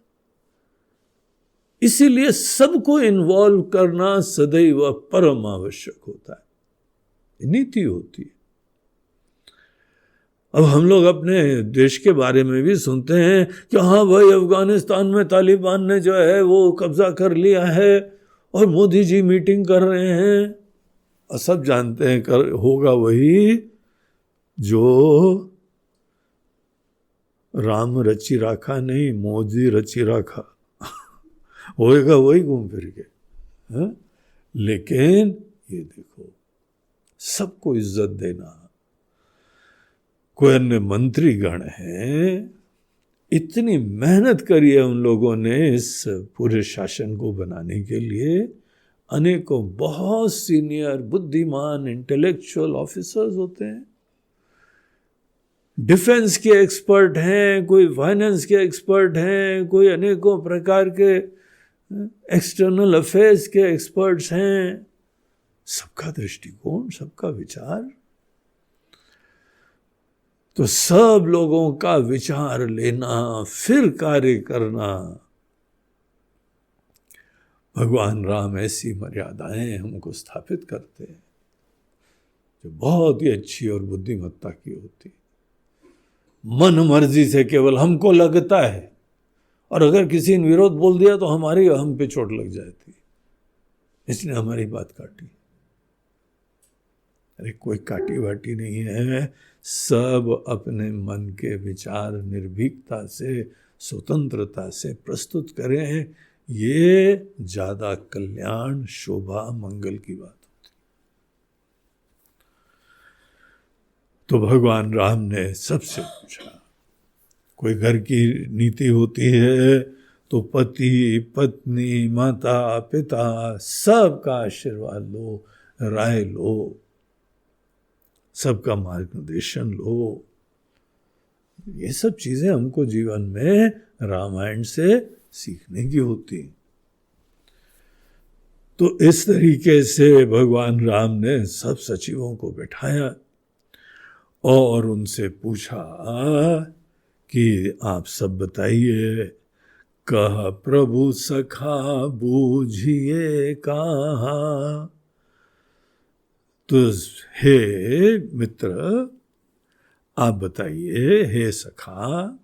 इसीलिए सबको इन्वॉल्व करना सदैव परम आवश्यक होता है, नीति होती है। अब हम लोग अपने देश के बारे में भी सुनते हैं कि हाँ भाई, अफगानिस्तान में तालिबान ने जो है वो कब्जा कर लिया है और मोदी जी मीटिंग कर रहे हैं। और सब जानते हैं होगा वही जो राम रचि राखा नहीं, मोदी रचि राखा होएगा वही घूम फिर के। लेकिन ये देखो, सबको इज्जत देना। कोई अन्य मंत्रीगण हैं, इतनी मेहनत करी है उन लोगों ने इस पूरे शासन को बनाने के लिए। अनेकों बहुत सीनियर, बुद्धिमान, इंटेलेक्चुअल ऑफिसर्स होते हैं। डिफेंस के एक्सपर्ट हैं, कोई फाइनेंस के एक्सपर्ट हैं, कोई अनेकों प्रकार के एक्सटर्नल अफेयर्स के एक्सपर्ट्स हैं। सबका दृष्टिकोण, सबका विचार, तो सब लोगों का विचार लेना, फिर कार्य करना। भगवान राम ऐसी मर्यादाएं हमको स्थापित करते हैं जो बहुत ही अच्छी और बुद्धिमत्ता की होती। मन मर्जी से केवल हमको लगता है, और अगर किसी ने विरोध बोल दिया तो हमारी हम पे चोट लग जाती, इसने हमारी बात काटी। अरे कोई काटी वाटी नहीं है, सब अपने मन के विचार निर्भीकता से, स्वतंत्रता से प्रस्तुत करें। ये ज्यादा कल्याण, शोभा, मंगल की बात होती। तो भगवान राम ने सबसे पूछा। कोई घर की नीति होती है तो पति, पत्नी, माता, पिता सबका आशीर्वाद लो, राय लो, सबका मार्गदर्शन लो। ये सब चीजें हमको जीवन में रामायण से सीखने की होती। तो इस तरीके से भगवान राम ने सब सचिवों को बैठाया और उनसे पूछा कि आप सब बताइए, कह प्रभु सखा बूझिए कहा। तो हे मित्र, आप बताइए, हे सखा।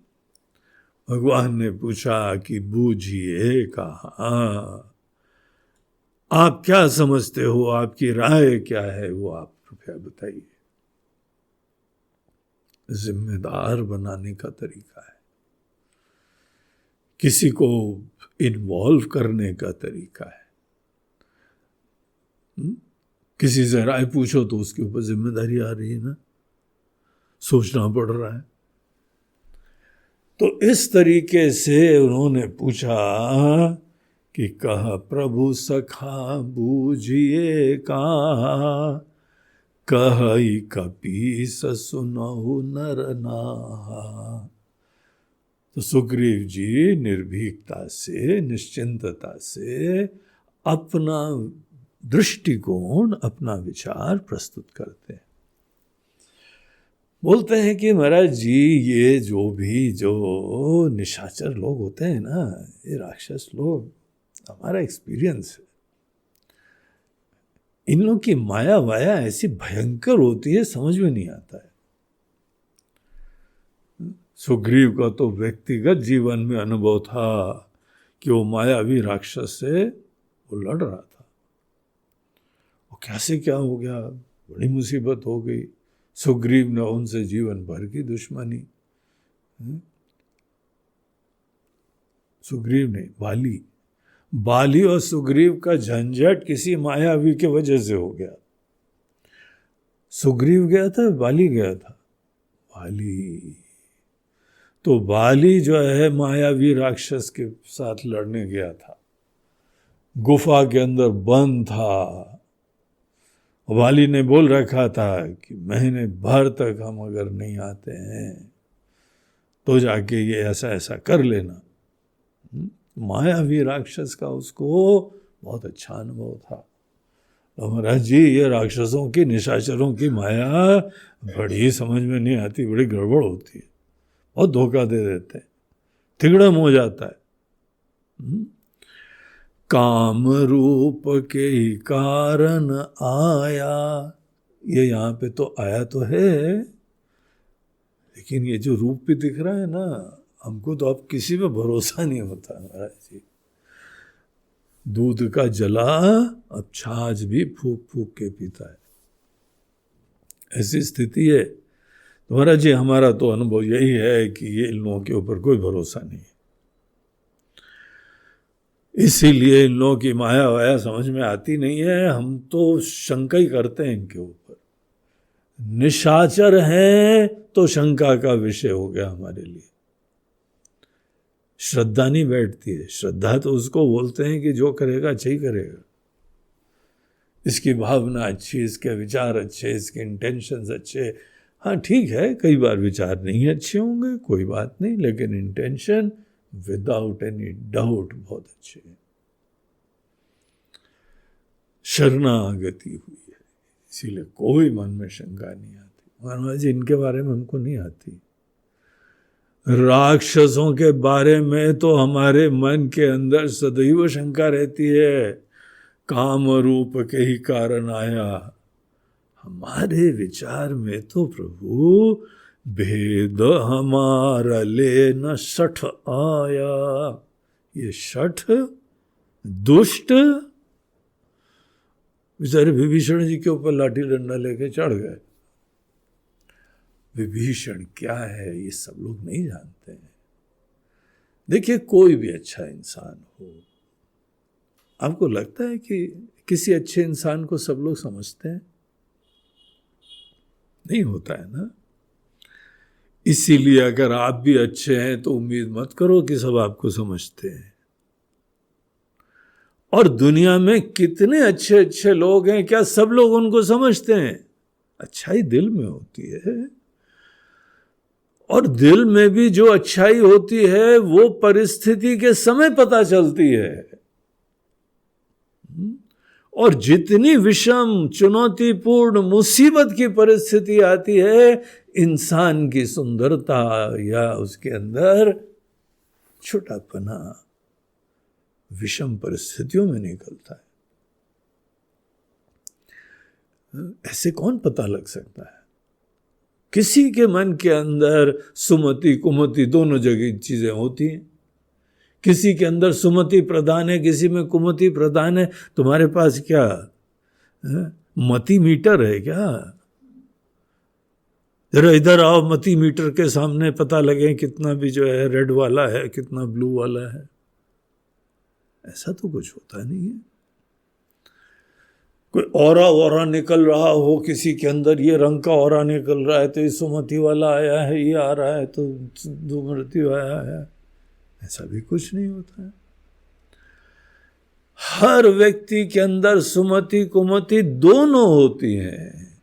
भगवान ने पूछा कि बूझिए कहा, आप क्या समझते हो, आपकी राय क्या है, वो आप कृपया बताइए। जिम्मेदार बनाने का तरीका है, किसी को इन्वॉल्व करने का तरीका है। किसी से राय पूछो तो उसके ऊपर जिम्मेदारी आ रही है ना, सोचना पड़ रहा है। तो इस तरीके से उन्होंने पूछा कि कह प्रभु सखा बूझिए कहा, कहि कपीस सुनहु नर नाहा। तो सुग्रीव जी निर्भीकता से, निश्चिंतता से अपना दृष्टिकोण, अपना विचार प्रस्तुत करते हैं। बोलते हैं कि महाराज जी, ये जो निशाचर लोग होते हैं ना, ये राक्षस लोग, हमारा एक्सपीरियंस है, इन लोग की माया वाया ऐसी भयंकर होती है, समझ में नहीं आता है। सुग्रीव का तो व्यक्तिगत जीवन में अनुभव था कि वो मायावी राक्षस से वो लड़ रहा था, वो कैसे क्या हो गया, बड़ी मुसीबत हो गई। सुग्रीव ने उनसे जीवन भर की दुश्मनी, सुग्रीव ने, वाली बाली और सुग्रीव का झंझट किसी मायावी के वजह से हो गया। सुग्रीव गया था, बाली गया था? बाली। तो बाली जो है मायावी राक्षस के साथ लड़ने गया था, गुफा के अंदर बंद था। बाली ने बोल रखा था कि महीने भर तक हम अगर नहीं आते हैं तो जाके ये ऐसा ऐसा कर लेना। मायावी राक्षस का उसको बहुत अच्छा अनुभव था। तो महाराज जी, ये राक्षसों की, निशाचरों की माया बड़ी समझ में नहीं आती, बड़ी गड़बड़ होती है, बहुत धोखा दे देते हैं, तिगड़म हो जाता है। काम रूप के ही कारण आया, ये यहाँ पे तो आया तो है, लेकिन ये जो रूप भी दिख रहा है ना, हमको तो अब किसी पे भरोसा नहीं होता महाराज जी। दूध का जला अब छाछ भी फूक फूक के पीता है, ऐसी स्थिति है। तो महाराज जी, हमारा तो अनुभव यही है कि ये इन लोगों के ऊपर कोई भरोसा नहीं है, इसीलिए इन लोगों की माया वाया समझ में आती नहीं है। हम तो शंका ही करते हैं इनके ऊपर। निशाचर हैं तो शंका का विषय हो गया हमारे लिए। श्रद्धा नहीं बैठती है। श्रद्धा तो उसको बोलते हैं कि जो करेगा अच्छा ही करेगा, इसकी भावना अच्छी, इसके विचार अच्छे, इसके इंटेंशंस अच्छे। हाँ ठीक है, कई बार विचार नहीं अच्छे होंगे, कोई बात नहीं, लेकिन इंटेंशन विदाउट एनी डाउट बहुत अच्छे हैं। शरणागति हुई है, इसीलिए कोई मन में शंका नहीं आती। महाराज जी, इनके बारे में हमको नहीं आती। राक्षसों के बारे में तो हमारे मन के अंदर सदैव शंका रहती है। काम रूप के ही कारण आया, हमारे विचार में तो प्रभु भेद हमारा ले न सठ आया। ये सठ दुष्ट बेचारे विभीषण जी के ऊपर लाठी डंडा लेके चढ़ गए। विभीषण क्या है ये सब लोग नहीं जानते हैं। देखिए, कोई भी अच्छा इंसान हो, आपको लगता है कि किसी अच्छे इंसान को सब लोग समझते हैं? नहीं होता है ना। इसीलिए अगर आप भी अच्छे हैं तो उम्मीद मत करो कि सब आपको समझते हैं। और दुनिया में कितने अच्छे अच्छे लोग हैं, क्या सब लोग उनको समझते हैं? अच्छाई दिल में होती है, और दिल में भी जो अच्छाई होती है वो परिस्थिति के समय पता चलती है। और जितनी विषम, चुनौतीपूर्ण, मुसीबत की परिस्थिति आती है, इंसान की सुंदरता या उसके अंदर छोटापना विषम परिस्थितियों में निकलता है। ऐसे कौन पता लग सकता है? किसी के मन के अंदर सुमति कुमति दोनों जगह चीजें होती हैं। किसी के अंदर सुमति प्रधान है, किसी में कुमति प्रधान है। तुम्हारे पास क्या मति मीटर है क्या? जरा इधर आओ, मति मीटर के सामने पता लगे कितना भी जो है रेड वाला है, कितना ब्लू वाला है। ऐसा तो कुछ होता नहीं है। कोई औरा निकल रहा हो किसी के अंदर, ये रंग का औरा निकल रहा है तो ये सुमति वाला आया है, ये आ रहा है तो दुमृत्यु आया है, ऐसा भी कुछ नहीं होता है। हर व्यक्ति के अंदर सुमति कुमति दोनों होती हैं,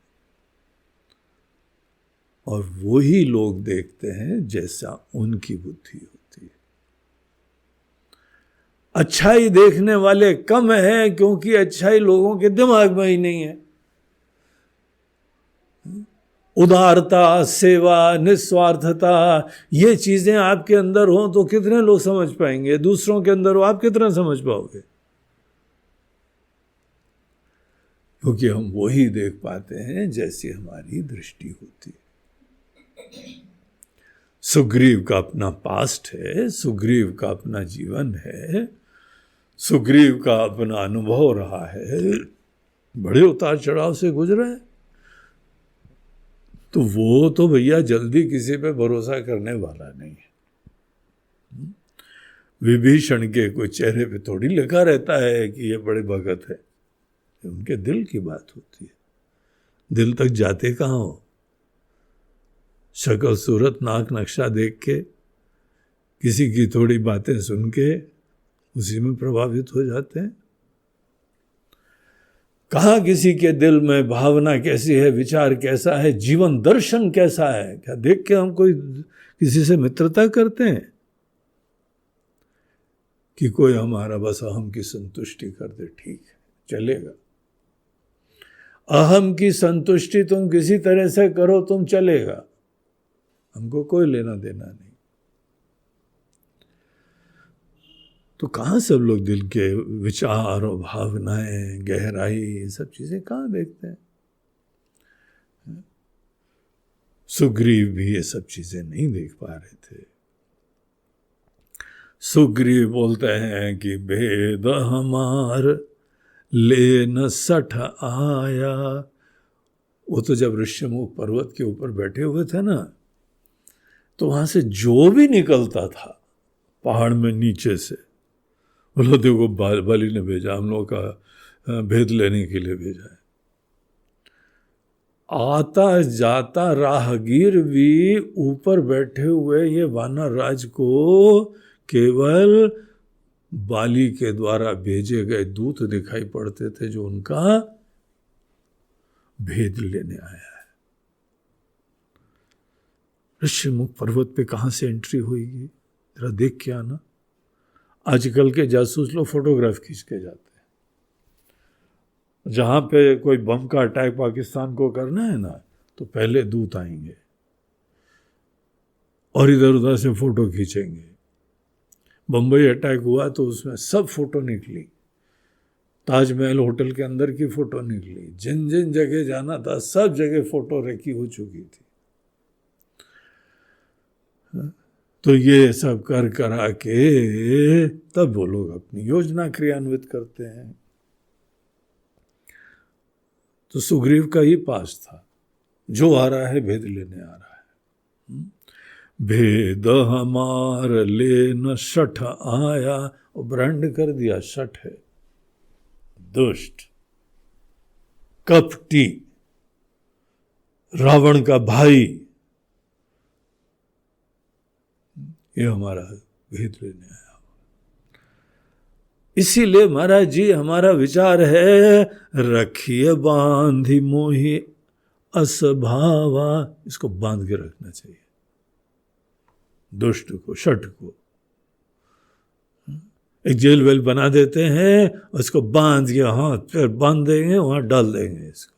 और वही लोग देखते हैं जैसा उनकी बुद्धि होती है। अच्छाई देखने वाले कम है, क्योंकि अच्छाई लोगों के दिमाग में ही नहीं है। उदारता, सेवा, निस्वार्थता, ये चीजें आपके अंदर हो तो कितने लोग समझ पाएंगे? दूसरों के अंदर हो, आप कितना समझ पाओगे? क्योंकि हम वही देख पाते हैं जैसी हमारी दृष्टि होती है। सुग्रीव का अपना पास्ट है, सुग्रीव का अपना जीवन है, सुग्रीव का अपना अनुभव रहा है, बड़े उतार चढ़ाव से गुजरा है। तो वो तो भैया जल्दी किसी पे भरोसा करने वाला नहीं है। विभीषण के कोई चेहरे पे थोड़ी लिखा रहता है कि ये बड़े भगत है, उनके दिल की बात होती है। दिल तक जाते कहाँ हो? शक्ल सूरत नाक नक्शा देख के, किसी की थोड़ी बातें सुन के उसी में प्रभावित हो जाते हैं। कहाँ किसी के दिल में भावना कैसी है, विचार कैसा है, जीवन दर्शन कैसा है? क्या देख के हम कोई किसी से मित्रता करते हैं कि कोई हमारा बस अहम की संतुष्टि कर दे, ठीक है चलेगा। अहम की संतुष्टि तुम किसी तरह से करो, तुम चलेगा, हमको कोई लेना देना नहीं। तो कहाँ सब लोग दिल के विचार और भावनाएं, गहराई, ये सब चीजें कहाँ देखते हैं? सुग्रीव भी ये सब चीजें नहीं देख पा रहे थे। सुग्रीव बोलते हैं कि भेद हमार ले न सठ आया। वो तो जब ऋष्यमुख पर्वत के ऊपर बैठे हुए थे ना, तो वहां से जो भी निकलता था पहाड़ में नीचे से, बोलो देखो बलि ने भेजा, हम लोग का भेद लेने के लिए भेजा है। आता जाता राहगीर भी ऊपर बैठे हुए ये वानर राज को केवल बाली के द्वारा भेजे गए दूत दिखाई पड़ते थे, जो उनका भेद लेने आया है। ऋष्यमुख पर्वत पे कहां से एंट्री होगी, जरा देख के आना। आजकल के जासूस लोग फोटोग्राफ खींच के जाते हैं। जहां पे कोई बम का अटैक पाकिस्तान को करना है ना, तो पहले दूत आएंगे और इधर उधर से फोटो खींचेंगे। बम्बई अटैक हुआ तो उसमें सब फोटो निकली, ताजमहल होटल के अंदर की फोटो निकली, जिन जिन जगह जाना था सब जगह फोटो रखी हो चुकी थी। तो ये सब कर करा के तब वो लोग अपनी योजना क्रियान्वित करते हैं। तो सुग्रीव का ही पास था, जो आ रहा है भेद लेने आ रहा है। भेद हमार ले न सठ आया, और ब्रांड कर दिया, सठ है दुष्ट, कपटी, रावण का भाई, ये हमारा भेद लेने आया। इसीलिए महाराज जी हमारा विचार है, रखिए बांधी मोहि असभावा। इसको बांध के रखना चाहिए, दुष्ट को, शठ को। एक जेल वेल बना देते हैं, उसको बांध के हाथ पैर बांध देंगे, वहां डाल देंगे, इसको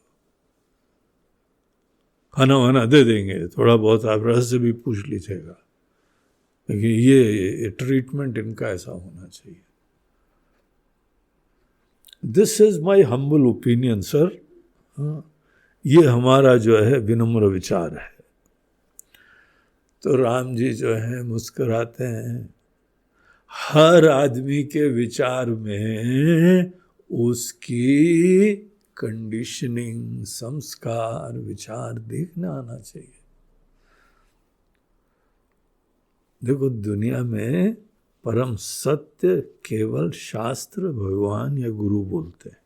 खाना वाना दे देंगे, थोड़ा बहुत आप रहस्य भी पूछ लीजिएगा, लेकिन ये ट्रीटमेंट इनका ऐसा होना चाहिए। This is my humble opinion sir. ये हमारा जो है विनम्र विचार है। तो राम जी जो है मुस्कुराते हैं। हर आदमी के विचार में उसकी कंडीशनिंग, संस्कार, विचार देखना आना चाहिए। देखो दुनिया में परम सत्य केवल शास्त्र, भगवान या गुरु बोलते हैं।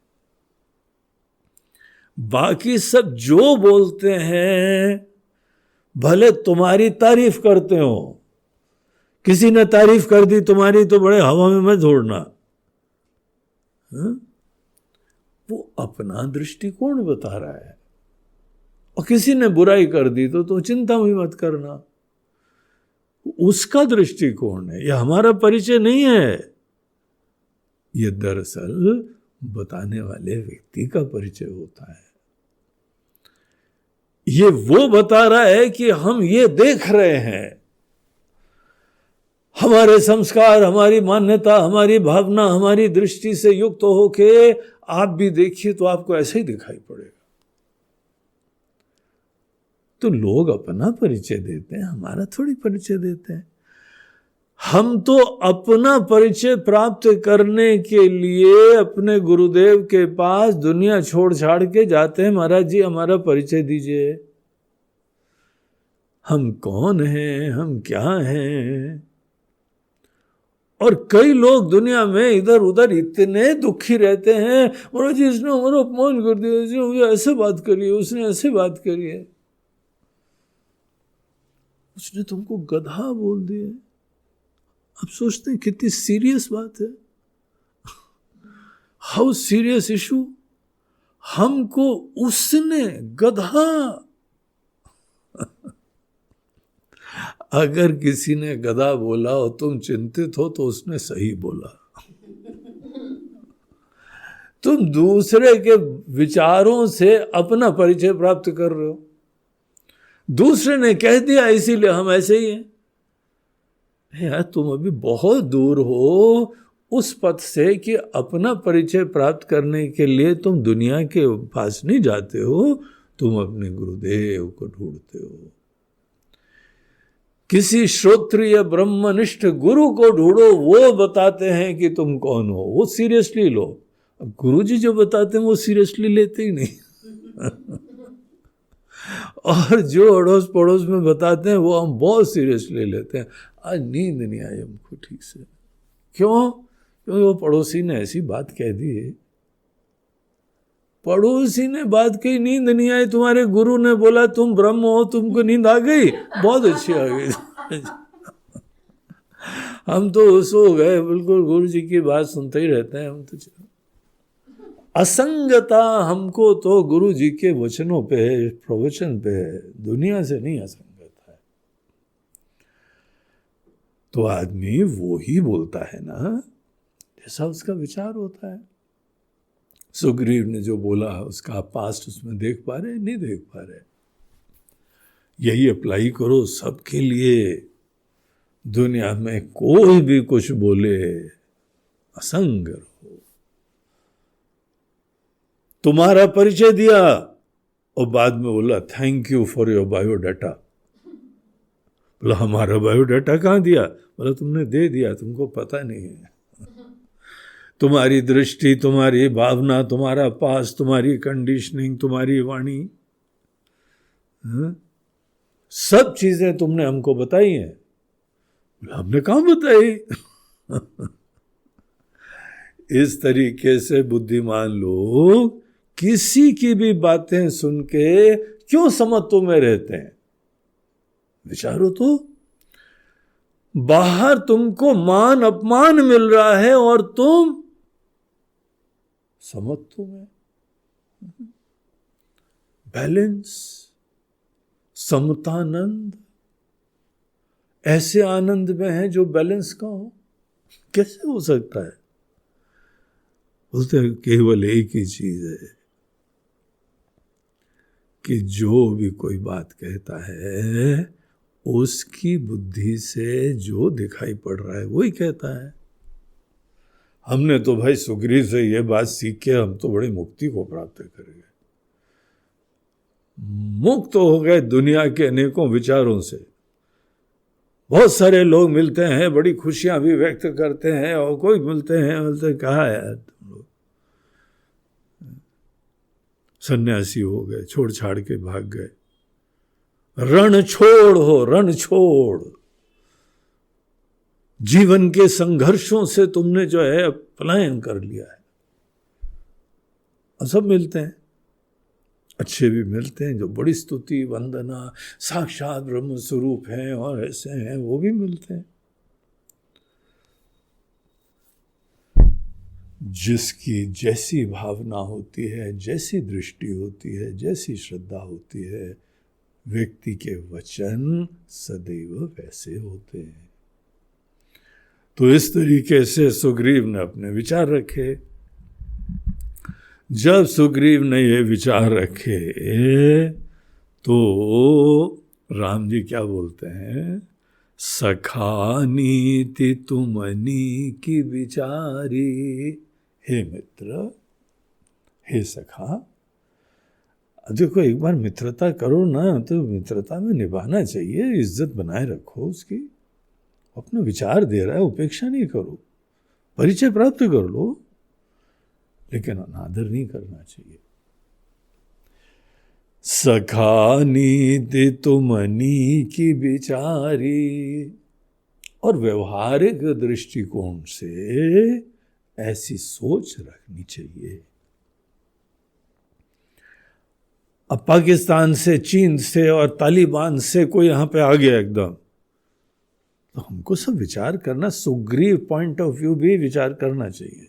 बाकी सब जो बोलते हैं भले तुम्हारी तारीफ करते हो, किसी ने तारीफ कर दी तुम्हारी तो बड़े हवा में मत छोड़ना, वो अपना दृष्टिकोण बता रहा है। और किसी ने बुराई कर दी तो चिंता भी मत करना, उसका दृष्टिकोण है, यह हमारा परिचय नहीं है। यह दरअसल बताने वाले व्यक्ति का परिचय होता है। ये वो बता रहा है कि हम ये देख रहे हैं, हमारे संस्कार, हमारी मान्यता, हमारी भावना, हमारी दृष्टि से युक्त होके आप भी देखिए तो आपको ऐसे ही दिखाई पड़ेगा। तो लोग अपना परिचय देते हैं, हमारा थोड़ी परिचय देते हैं। हम तो अपना परिचय प्राप्त करने के लिए अपने गुरुदेव के पास दुनिया छोड़ छाड़ के जाते हैं। महाराज जी हमारा परिचय दीजिए, हम कौन हैं, हम क्या हैं। और कई लोग दुनिया में इधर उधर इतने दुखी रहते हैं, महाराज जी इसने हमारा अपमान कर दिया, इसने ऐसे बात करी है, उसने ऐसे बात करी है, उसने तुमको गधा बोल दिया। अब सोचते हैं कितनी सीरियस बात है, हाउ सीरियस इशू। हमको उसने गधा अगर किसी ने गधा बोला और तुम चिंतित हो तो उसने सही बोला। तुम दूसरे के विचारों से अपना परिचय प्राप्त कर रहे हो। दूसरे ने कह दिया इसीलिए हम ऐसे ही हैं। यार तुम अभी बहुत दूर हो उस पथ से कि अपना परिचय प्राप्त करने के लिए तुम दुनिया के पास नहीं जाते हो, तुम अपने गुरुदेव को ढूंढते हो। किसी श्रोत्रिय ब्रह्मनिष्ठ गुरु को ढूंढो, वो बताते हैं कि तुम कौन हो, वो सीरियसली लो। अब गुरुजी जो बताते हैं वो सीरियसली लेते ही नहीं। और जो अड़ोस पड़ोस में बताते हैं वो हम बहुत सीरियसली लेते हैं। आज नींद नहीं आई हमको ठीक से। क्यों? क्योंकि वो पड़ोसी ने ऐसी बात कह दी है। पड़ोसी ने बात कही, नींद नहीं आई, तुम्हारे गुरु ने बोला तुम ब्रह्म हो, तुमको नींद आ गई, बहुत अच्छी आ गई। हम तो सो गए बिल्कुल, गुरु जी की बात सुनते ही रहते हैं हम तो। असंगता हमको तो गुरु जी के वचनों पे, प्रवचन पे है, दुनिया से नहीं असंगत है। तो आदमी वो ही बोलता है ना जैसा उसका विचार होता है। सुग्रीव ने जो बोला उसका पास्ट उसमें देख पा रहे, नहीं देख पा रहे। यही अप्लाई करो सबके लिए। दुनिया में कोई भी कुछ बोले, असंग रहो। तुम्हारा परिचय दिया और बाद में बोला thank you for your biodata. बोला हमारा बायोडाटा कहाँ दिया? बोला तुमने दे दिया, तुमको पता नहीं है। तुम्हारी दृष्टि, तुम्हारी भावना, तुम्हारा पास, तुम्हारी कंडीशनिंग, तुम्हारी वाणी, सब चीजें तुमने हमको बताई हैं। हमने कहाँ बताई? इस तरीके से बुद्धिमान लोग किसी की भी बातें सुन के क्यों समत्व में रहते हैं? विचारो तो। बाहर तुमको मान अपमान मिल रहा है और तुम समत्व में। बैलेंस, समतानंद, ऐसे आनंद में है जो बैलेंस का हो। कैसे हो सकता है? बोलते केवल एक ही चीज है कि जो भी कोई बात कहता है उसकी बुद्धि से जो दिखाई पड़ रहा है वही कहता है। हमने तो भाई सुग्रीव से ये बात सीख के हम तो बड़ी मुक्ति को प्राप्त कर गए। मुक्त हो गए दुनिया के अनेकों विचारों से। बहुत सारे लोग मिलते हैं, बड़ी खुशियां भी व्यक्त करते हैं, और कोई मिलते हैं बोलते कहा यार तुम लोग सन्यासी हो गए, छोड़ छाड़ के भाग गए। रण छोड़ हो, रण छोड़। जीवन के संघर्षों से तुमने जो है पलायन कर लिया है। और सब मिलते हैं, अच्छे भी मिलते हैं जो बड़ी स्तुति वंदना साक्षात ब्रह्म स्वरूप हैं और ऐसे हैं, वो भी मिलते हैं। जिसकी जैसी भावना होती है, जैसी दृष्टि होती है, जैसी श्रद्धा होती है, व्यक्ति के वचन सदैव वैसे होते हैं। तो इस तरीके से सुग्रीव ने अपने विचार रखे। जब सुग्रीव ने ये विचार रखे तो राम जी क्या बोलते हैं? सखा नीति तुमनी की विचारी। हे मित्र, हे सखा, देखो एक बार मित्रता करो ना तो मित्रता में निभाना चाहिए, इज्जत बनाए रखो उसकी। अपना विचार दे रहा है, उपेक्षा नहीं करो, परिचय प्राप्त कर लो, लेकिन अनादर नहीं करना चाहिए। सखा नीति तुमनी की बिचारी। और व्यवहारिक दृष्टिकोण से ऐसी सोच रखनी चाहिए। अब पाकिस्तान से, चीन से और तालिबान से कोई यहां पे आ गया एकदम, तो हमको सब विचार करना, सुग्रीव पॉइंट ऑफ व्यू भी विचार करना चाहिए।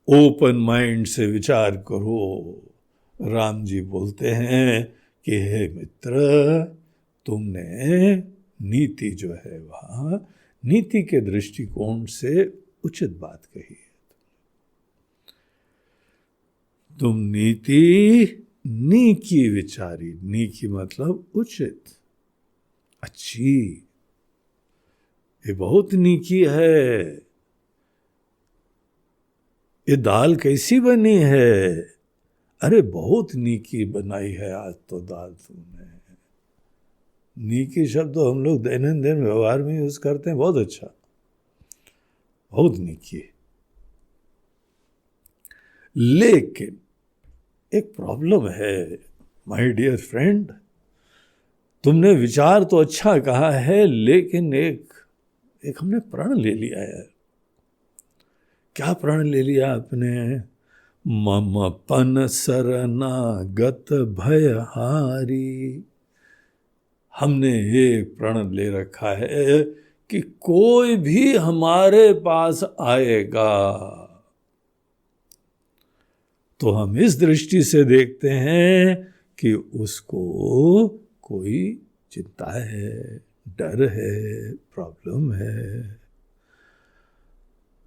ओपन माइंड से विचार करो। राम जी बोलते हैं कि हे मित्र, तुमने नीति जो है वहां नीति के दृष्टिकोण से उचित बात कही है। तुम नी की विचारी, नी की मतलब उचित, अच्छी, ये बहुत नीकी है। ये दाल कैसी बनी है? अरे बहुत नीकी बनाई है आज तो दाल तुमने। नीकी शब्द तो हम लोग दैनंदिन व्यवहार में यूज करते हैं, बहुत अच्छा, बहुत नीकी। लेकिन एक प्रॉब्लम है माय डियर फ्रेंड, तुमने विचार तो अच्छा कहा है, लेकिन एक हमने प्रण ले लिया है। क्या प्रण ले लिया आपने? मम पन शरणागत भयहारी। हमने ये प्रण ले रखा है कि कोई भी हमारे पास आएगा तो हम इस दृष्टि से देखते हैं कि उसको कोई चिंता है, डर है, प्रॉब्लम है,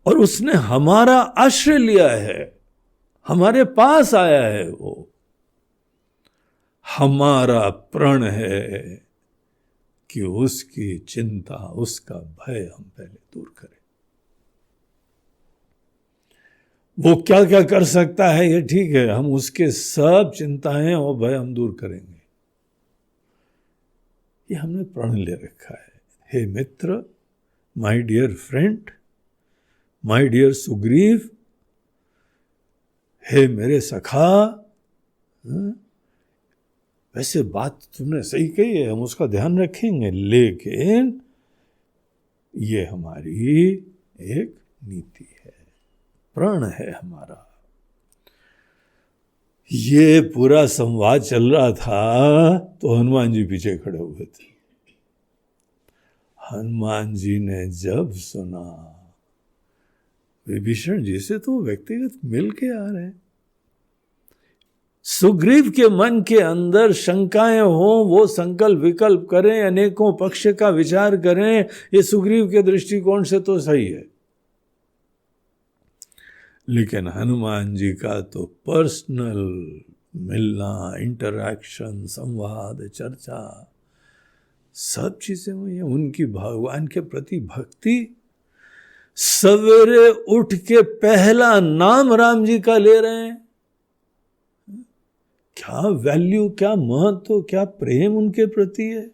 और उसने हमारा आश्रय लिया है, हमारे पास आया है। वो हमारा प्रण है कि उसकी चिंता, उसका भय हम पहले दूर करें। वो क्या क्या कर सकता है ये ठीक है, हम उसके सब चिंताएं और भय हम दूर करेंगे। ये हमने प्रण ले रखा है। हे मित्र, my dear friend, my dear Sugriva, हे मेरे सखा, वैसे बात तुमने सही कही है, हम उसका ध्यान रखेंगे, लेकिन ये हमारी एक नीति है, प्रण है हमारा। ये पूरा संवाद चल रहा था तो हनुमान जी पीछे खड़े हुए थे। हनुमान जी ने जब सुना, विभीषण जी से तो व्यक्तिगत मिल के आ रहे हैं, सुग्रीव के मन के अंदर शंकाएं हो, वो संकल्प विकल्प करें, अनेकों पक्ष का विचार करें, ये सुग्रीव के दृष्टिकोण से तो सही है। लेकिन हनुमान जी का तो पर्सनल मिलना, इंटरैक्शन, संवाद, चर्चा, सब चीजें हुई हैं। उनकी भगवान के प्रति भक्ति, सवेरे उठ के पहला नाम राम जी का ले रहे हैं। क्या वैल्यू, क्या महत्व, क्या प्रेम उनके प्रति है।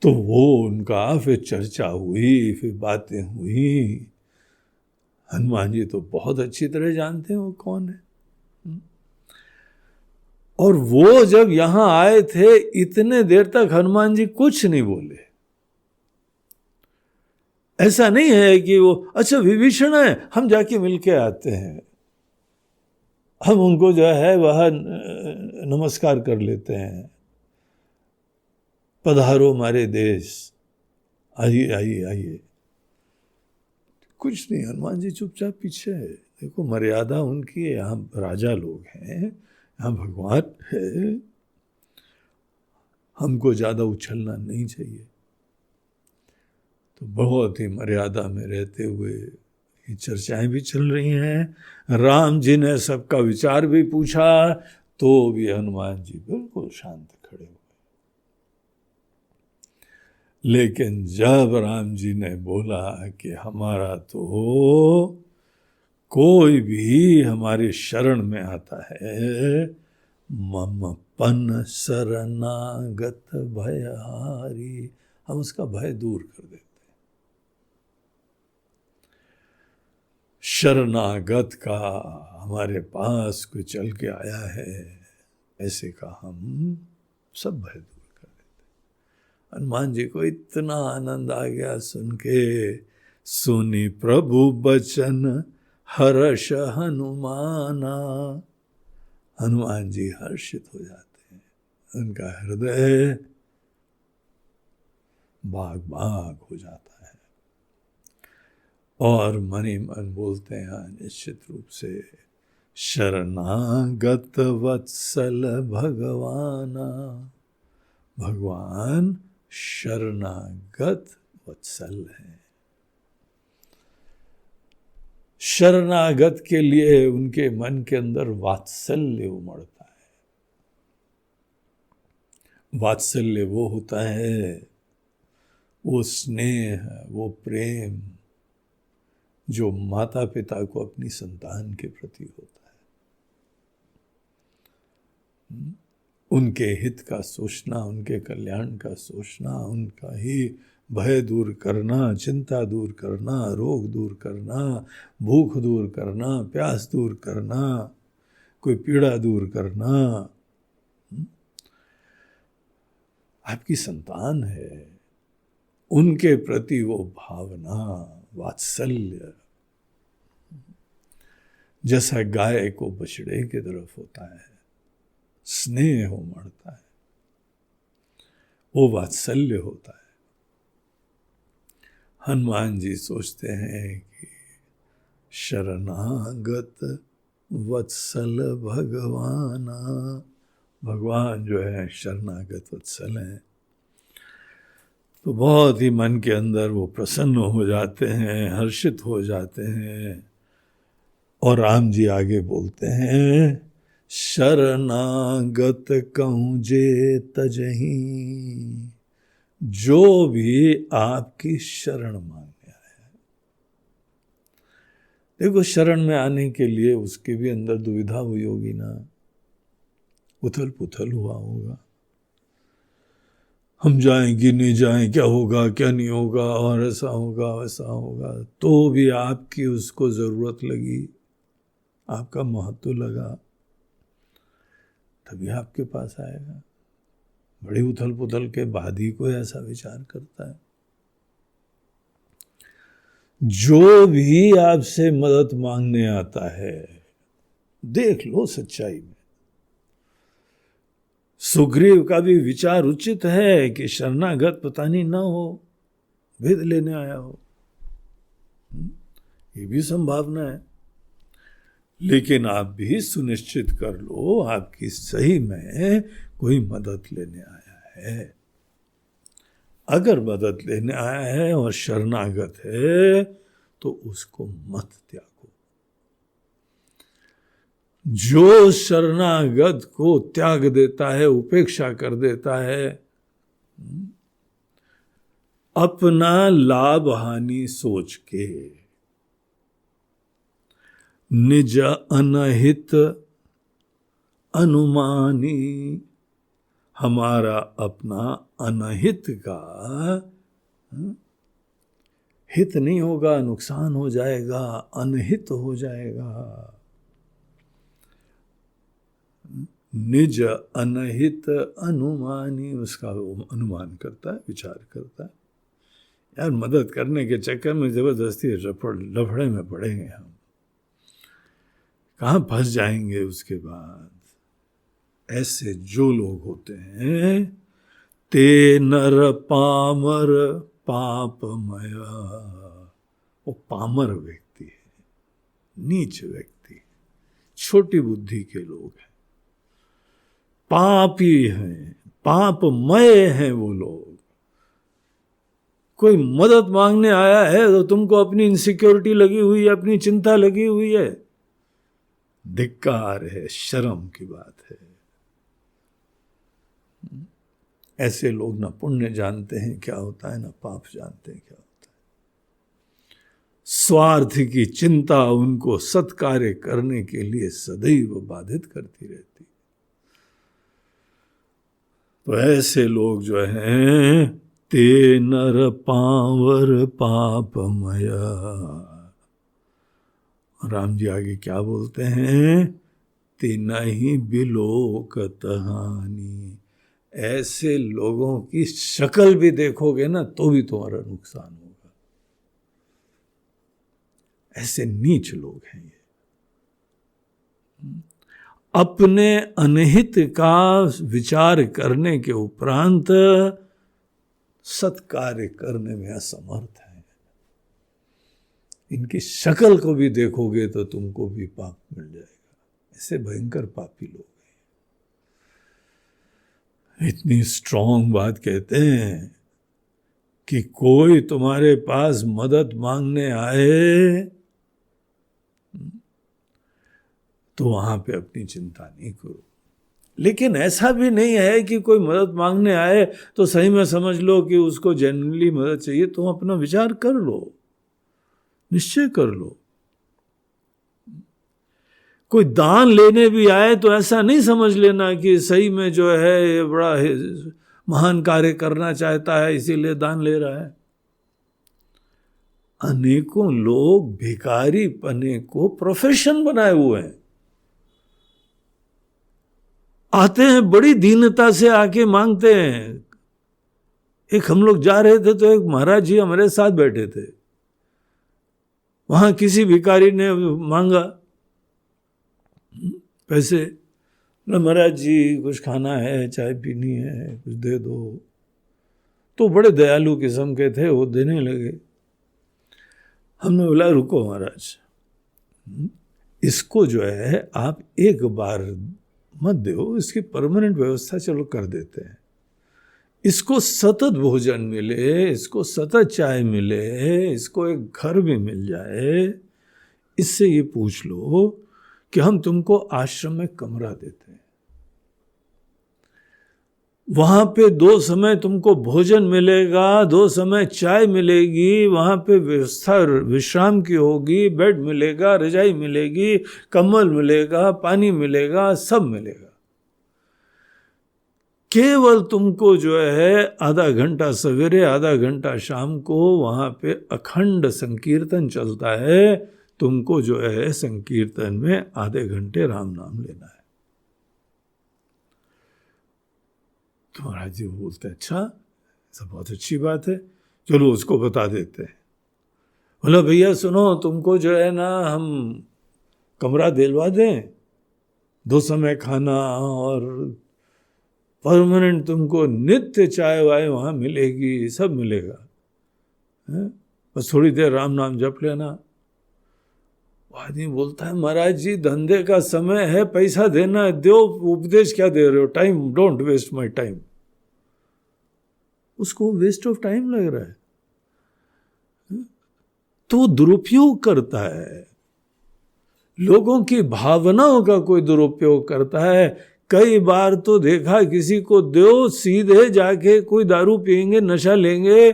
तो वो उनका फिर चर्चा हुई, फिर बातें हुई। हनुमान जी तो बहुत अच्छी तरह जानते हैं वो कौन है। और वो जब यहां आए थे, इतने देर तक हनुमान जी कुछ नहीं बोले। ऐसा नहीं है कि वो अच्छा विभीषण है, हम जाके मिलके आते हैं, हम उनको जो है वह नमस्कार कर लेते हैं, पधारो हमारे देश, आइए आइए आइए। कुछ नहीं, हनुमान जी चुपचाप पीछे है। देखो मर्यादा उनकी है, यहाँ राजा लोग हैं, यहाँ भगवान है, हमको ज्यादा उछलना नहीं चाहिए। तो बहुत ही मर्यादा में रहते हुए ये चर्चाएं भी चल रही हैं। राम जी ने सबका विचार भी पूछा, तो भी हनुमान जी बिल्कुल शांत खड़े हुए। लेकिन जब राम जी ने बोला कि हमारा तो कोई भी हमारी शरण में आता है, मम पन शरणागत भयहारी, हम उसका भय दूर कर देते। शरणागत का, हमारे पास कोई चल के आया है, ऐसे का हम सब भय दूर हनुमान जी को इतना आनंद आ गया सुन के, सुनी प्रभु बचन हर्ष हनुमाना। हनुमान जी हर्षित हो जाते हैं, उनका हृदय बाग बाग हो जाता है और मन ही मन बोलते हैं निश्चित रूप से, शरणागत वत्सल भगवाना। भगवान शरणागत वत्सल है। शरणागत के लिए उनके मन के अंदर वात्सल्य उमड़ता है। वात्सल्य वो होता है, वो स्नेह, वो प्रेम जो माता पिता को अपनी संतान के प्रति होता है। उनके हित का सोचना, उनके कल्याण का सोचना, उनका ही भय दूर करना, चिंता दूर करना, रोग दूर करना, भूख दूर करना, प्यास दूर करना, कोई पीड़ा दूर करना। आपकी संतान है, उनके प्रति वो भावना, वात्सल्य, जैसा गाय को बछड़े की तरफ होता है, स्नेह उमड़ता है, वो वात्सल्य होता है। हनुमान जी सोचते हैं कि शरणागत वत्सल भगवाना, भगवान जो है शरणागत वत्सल हैं। तो बहुत ही मन के अंदर वो प्रसन्न हो जाते हैं, हर्षित हो जाते हैं। और राम जी आगे बोलते हैं, शरणागत कहूँ जे तजही, जो भी आपकी शरण मांगने आया। देखो, शरण में आने के लिए उसके भी अंदर दुविधा हुई होगी ना, उथल पुथल हुआ होगा, हम जाएं कि नहीं जाएं, क्या होगा क्या नहीं होगा, और ऐसा होगा वैसा होगा। तो भी आपकी उसको जरूरत लगी, आपका महत्व लगा, तभी आपके पास आएगा। बड़ी उथल पुथल के बाद ही कोई ऐसा विचार करता है। जो भी आपसे मदद मांगने आता है, देख लो सच्चाई में। सुग्रीव का भी विचार उचित है कि शरणागत पता नहीं ना हो, भेद लेने आया हो, ये भी संभावना है। लेकिन आप भी सुनिश्चित कर लो आपकी सही में कोई मदद लेने आया है। अगर मदद लेने आया है और शरणागत है तो उसको मत त्यागो। जो शरणागत को त्याग देता है, उपेक्षा कर देता है, अपना लाभ हानि सोच के, निज अनहित अनुमानी, हमारा अपना अनहित का हित नहीं होगा, नुकसान हो जाएगा, अनहित हो जाएगा। निज अनहित अनुमानी, उसका अनुमान करता है, विचार करता है। यार, मदद करने के चक्कर में जबरदस्ती लफड़े में पड़ेंगे हम, कहाँ फंस जाएंगे उसके बाद। ऐसे जो लोग होते हैं, ते नर पामर पापमया, वो पामर व्यक्ति है, नीच व्यक्ति, छोटी बुद्धि के लोग हैं, पापी हैं, पापमय हैं वो लोग। कोई मदद मांगने आया है तो तुमको अपनी इनसिक्योरिटी लगी हुई है, अपनी चिंता लगी हुई है, धिक्कार है, शर्म की बात है। ऐसे लोग ना पुण्य जानते हैं क्या होता है, ना पाप जानते हैं क्या होता है। स्वार्थ की चिंता उनको सत्कार्य करने के लिए सदैव बाधित करती रहती। तो ऐसे लोग जो हैं, ते नर पावर पापमया। राम जी आगे क्या बोलते हैं, ते नहीं बिलोकत हानि, ऐसे लोगों की शक्ल भी देखोगे ना तो भी तुम्हारा नुकसान होगा। ऐसे नीच लोग हैं ये। अपने अनहित का विचार करने के उपरांत सत्कार्य करने में असमर्थ है। इनकी शक्ल को भी देखोगे तो तुमको भी पाप मिल जाएगा। ऐसे भयंकर पापी लोग हैं। इतनी स्ट्रांग बात कहते हैं कि कोई तुम्हारे पास मदद मांगने आए तो वहां पे अपनी चिंता नहीं करो। लेकिन ऐसा भी नहीं है कि कोई मदद मांगने आए तो सही में समझ लो कि उसको जेन्युइनली मदद चाहिए। तुम अपना विचार कर लो, निश्चय कर लो। कोई दान लेने भी आए तो ऐसा नहीं समझ लेना कि सही में जो है ये बड़ा महान कार्य करना चाहता है इसीलिए दान ले रहा है। अनेकों लोग भिखारी पने को प्रोफेशन बनाए हुए हैं। आते हैं बड़ी दीनता से आके मांगते हैं। एक हम लोग जा रहे थे तो एक महाराज जी हमारे साथ बैठे थे। वहां किसी भिखारी ने मांगा पैसे, महाराज जी कुछ खाना है, चाय पीनी है, कुछ दे दो। तो बड़े दयालु किस्म के थे, वो देने लगे। हमने बोला रुको महाराज, इसको जो है आप एक बार मत दो, इसकी परमानेंट व्यवस्था चलो कर देते हैं। इसको सतत भोजन मिले, इसको सतत चाय मिले, इसको एक घर भी मिल जाए। इससे ये पूछ लो कि हम तुमको आश्रम में कमरा देते हैं, वहां पे 2 समय तुमको भोजन मिलेगा, 2 समय चाय मिलेगी, वहां पे व्यवस्था विश्राम की होगी, बेड मिलेगा, रजाई मिलेगी, कंबल मिलेगा, पानी मिलेगा, सब मिलेगा। केवल तुमको जो है आधा घंटा सवेरे आधा घंटा शाम को वहां पे अखंड संकीर्तन चलता है। तुमको जो है संकीर्तन में आधे घंटे राम नाम लेना है। तो महाराज जी बोलते अच्छा, सब बहुत अच्छी बात है, चलो उसको बता देते हैं। बोला भैया सुनो, तुमको जो है ना हम कमरा दिलवा दें, 2 समय खाना और परमानेंट तुमको नित्य चाय वाय वहां मिलेगी, सब मिलेगा, बस थोड़ी देर राम नाम जप लेना। आदमी बोलता है महाराज जी धंधे का समय है, पैसा देना है दो, उपदेश क्या दे रहे हो, time, don't waste my time. उसको वेस्ट ऑफ टाइम लग रहा है, तो दुरुपयोग करता है, लोगों की भावनाओं का कोई दुरुपयोग करता है। कई बार तो देखा किसी को दो, सीधे जाके कोई दारू पिएंगे, नशा लेंगे।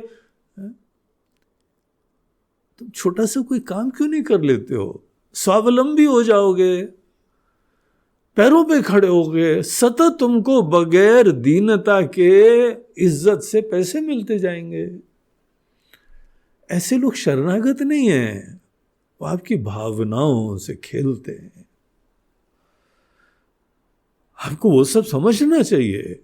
तुम छोटा सा कोई काम क्यों नहीं कर लेते हो? स्वावलंबी हो जाओगे, पैरों पे खड़े होगे, सतत तुमको बगैर दीनता के इज्जत से पैसे मिलते जाएंगे। ऐसे लोग शरणागत नहीं हैं, वो आपकी भावनाओं से खेलते हैं। आपको वो सब समझना चाहिए।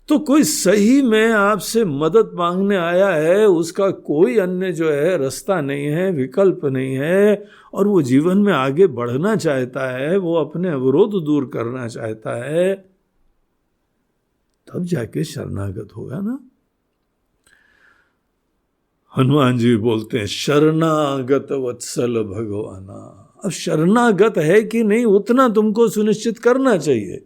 तो कोई सही में आपसे मदद मांगने आया है, उसका कोई अन्य जो है रास्ता नहीं है, विकल्प नहीं है, और वो जीवन में आगे बढ़ना चाहता है, वो अपने अवरोध दूर करना चाहता है, तब जाके शरणागत होगा ना। हनुमान जी बोलते हैं शरणागत वत्सल भगवाना। अब शरणागत है कि नहीं उतना तुमको सुनिश्चित करना चाहिए,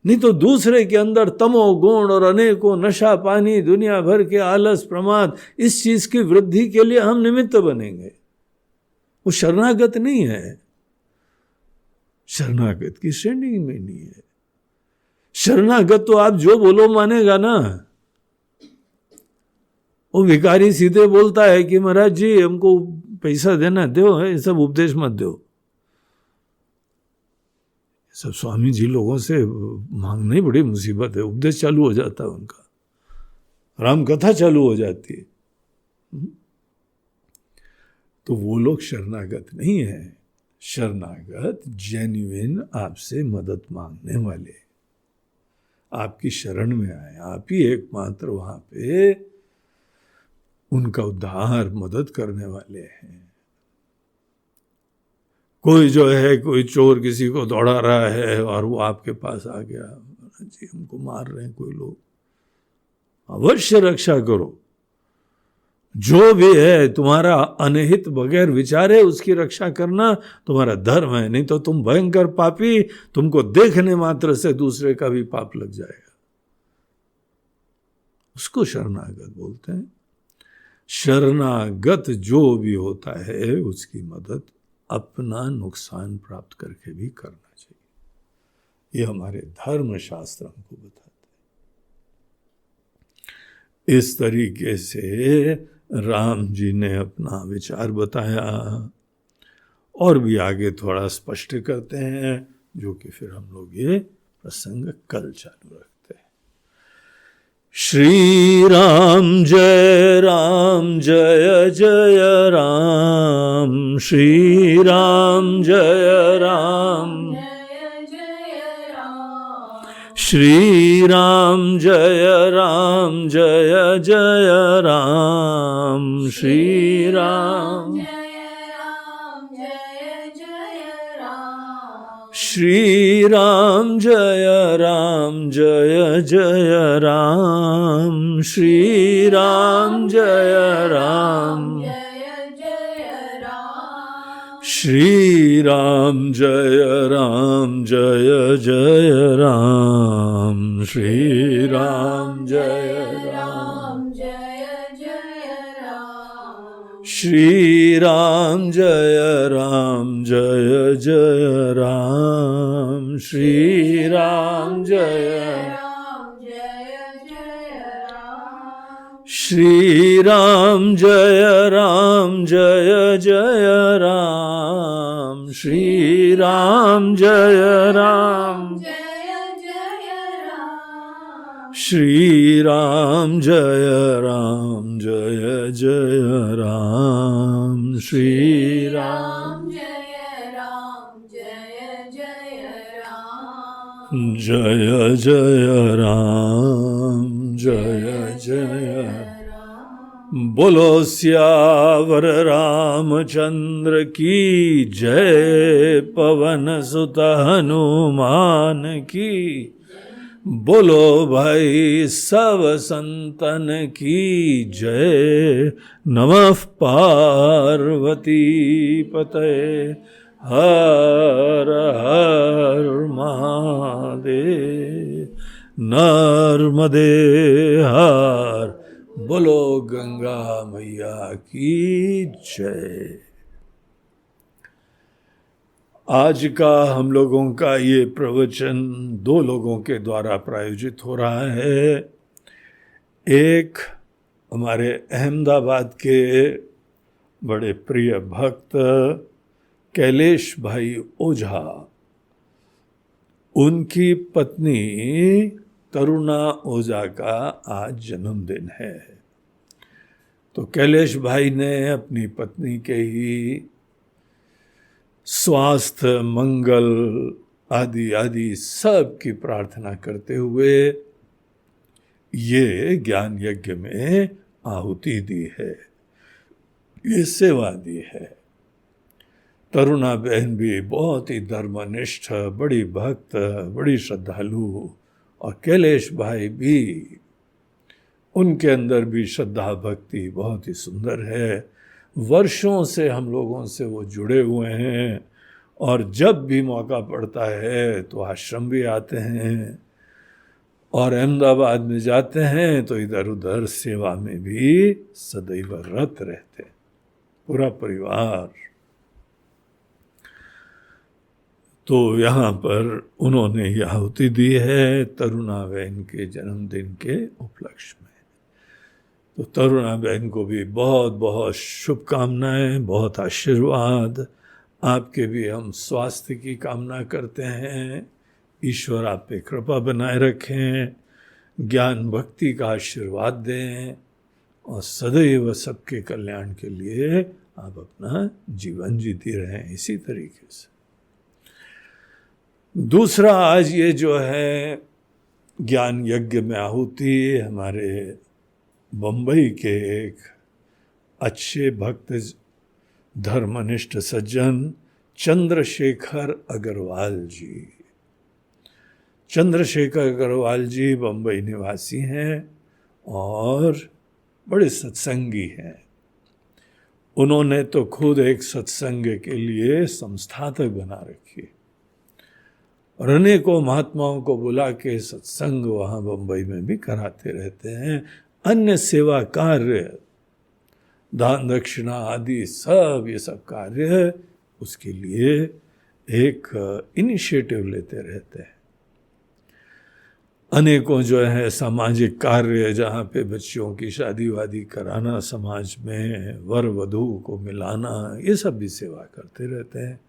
नहीं तो दूसरे के अंदर तमो गुण और अनेकों नशा पानी, दुनिया भर के आलस प्रमाद, इस चीज की वृद्धि के लिए हम निमित्त बनेंगे। वो शरणागत नहीं है, शरणागत की श्रेणी में नहीं है। शरणागत तो आप जो बोलो मानेगा ना। वो भिखारी सीधे बोलता है कि महाराज जी हमको पैसा देना, दो है, सब उपदेश मत दो। सब स्वामी जी लोगों से मांगना ही बड़ी मुसीबत है। उपदेश चालू हो जाता है उनका, राम कथा चालू हो जाती है। तो वो लोग शरणागत नहीं है। शरणागत जेन्युइन आपसे मदद मांगने वाले। आपकी शरण में आए, आप ही एकमात्र वहाँ पे उनका उद्धार मदद करने वाले हैं। कोई जो है, कोई चोर किसी को दौड़ा रहा है और वो आपके पास आ गया, जी हमको मार रहे हैं कोई लोग, अवश्य रक्षा करो। जो भी है तुम्हारा अनहित बगैर विचारे उसकी रक्षा करना तुम्हारा धर्म है, नहीं तो तुम भयंकर पापी, तुमको देखने मात्र से दूसरे का भी पाप लग जाएगा। उसको शरणागत बोलते हैं। शरणागत जो भी होता है उसकी मदद अपना नुकसान प्राप्त करके भी करना चाहिए। ये हमारे धर्म शास्त्र हमको बताते हैं। इस तरीके से राम जी ने अपना विचार बताया और भी आगे थोड़ा स्पष्ट करते हैं, जो कि फिर हम लोग ये प्रसंग कल चालू रखते हैं। श्री राम जय जय राम, श्री राम जय राम, श्री राम जय जय राम, श्री राम, श्री राम जय जय राम, श्री राम जय श्री राम जय जय राम, श्री राम जय श्री राम जय जय राम, श्री राम जय श्री राम जय जय राम, श्री राम जय श्री राम जय जय राम, श्री राम जय जय राम, जय जय। बोलो सियावर रामचंद्र की जय, पवन सुत हनुमान की। बोलो भाई सब संतन की जय। नमः पार्वती पते, हर हर महादेव। नर्मदे हर। बोलो गंगा मैया की जय। आज का हम लोगों का ये प्रवचन 2 लोगों के द्वारा प्रायोजित हो रहा है। एक हमारे अहमदाबाद के बड़े प्रिय भक्त कैलेश भाई ओझा, उनकी पत्नी तरुणा ओझा का आज जन्मदिन है। तो कैलेश भाई ने अपनी पत्नी के ही स्वास्थ्य, मंगल आदि आदि सब की प्रार्थना करते हुए ये ज्ञान यज्ञ में आहुति दी है, ये सेवा दी है। तरुणा बहन भी बहुत ही धर्मनिष्ठ, बड़ी भक्त, बड़ी श्रद्धालु, और कैलेश भाई भी, उनके अंदर भी श्रद्धा भक्ति बहुत ही सुंदर है। वर्षों से हम लोगों से वो जुड़े हुए हैं और जब भी मौका पड़ता है तो आश्रम भी आते हैं और अहमदाबाद में जाते हैं तो इधर उधर सेवा में भी सदैव रत रहते हैं, पूरा परिवार। तो यहाँ पर उन्होंने यह आहुति दी है तरुणा बहन के जन्मदिन के उपलक्ष्य में। तो तरुणा बहन को भी बहुत बहुत शुभकामनाएं, बहुत आशीर्वाद। आपके भी हम स्वास्थ्य की कामना करते हैं। ईश्वर आप पे कृपा बनाए रखें, ज्ञान भक्ति का आशीर्वाद दें और सदैव सबके कल्याण के लिए आप अपना जीवन जीती रहें इसी तरीके से। दूसरा, आज ये जो है ज्ञान यज्ञ में आहुति हमारे बम्बई के एक अच्छे भक्त धर्मनिष्ठ सज्जन चंद्रशेखर अग्रवाल जी। चंद्रशेखर अग्रवाल जी बम्बई निवासी हैं और बड़े सत्संगी हैं। उन्होंने तो खुद एक सत्संग के लिए संस्थातक बना रखी और अनेकों महात्माओं को बुला के सत्संग वहाँ बम्बई में भी कराते रहते हैं। अन्य सेवा कार्य, दान दक्षिणा आदि सब ये सब कार्य उसके लिए एक इनिशिएटिव लेते रहते हैं। अनेकों जो है सामाजिक कार्य, जहाँ पे बच्चियों की शादी वादी कराना, समाज में वर वधू को मिलाना, ये सब भी सेवा करते रहते हैं।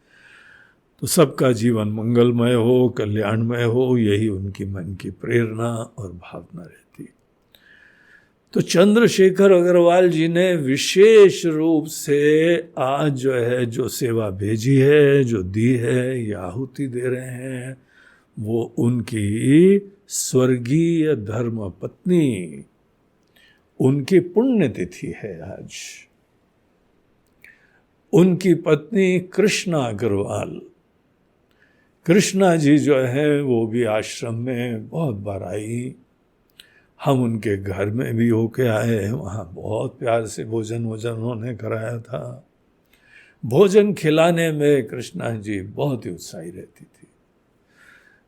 तो सबका जीवन मंगलमय हो, कल्याणमय हो, यही उनकी मन की प्रेरणा और भावना रहती। तो चंद्रशेखर अग्रवाल जी ने विशेष रूप से आज जो है जो सेवा भेजी है, जो दी है, ये आहुति दे रहे हैं, वो उनकी स्वर्गीय धर्म पत्नी, उनकी पुण्यतिथि है आज। उनकी पत्नी कृष्णा अग्रवाल, कृष्णा जी जो है वो भी आश्रम में बहुत बार आई। हम उनके घर में भी होके आए, वहाँ बहुत प्यार से भोजन उन्होंने कराया था। भोजन खिलाने में कृष्णा जी बहुत ही उत्साही रहती थी।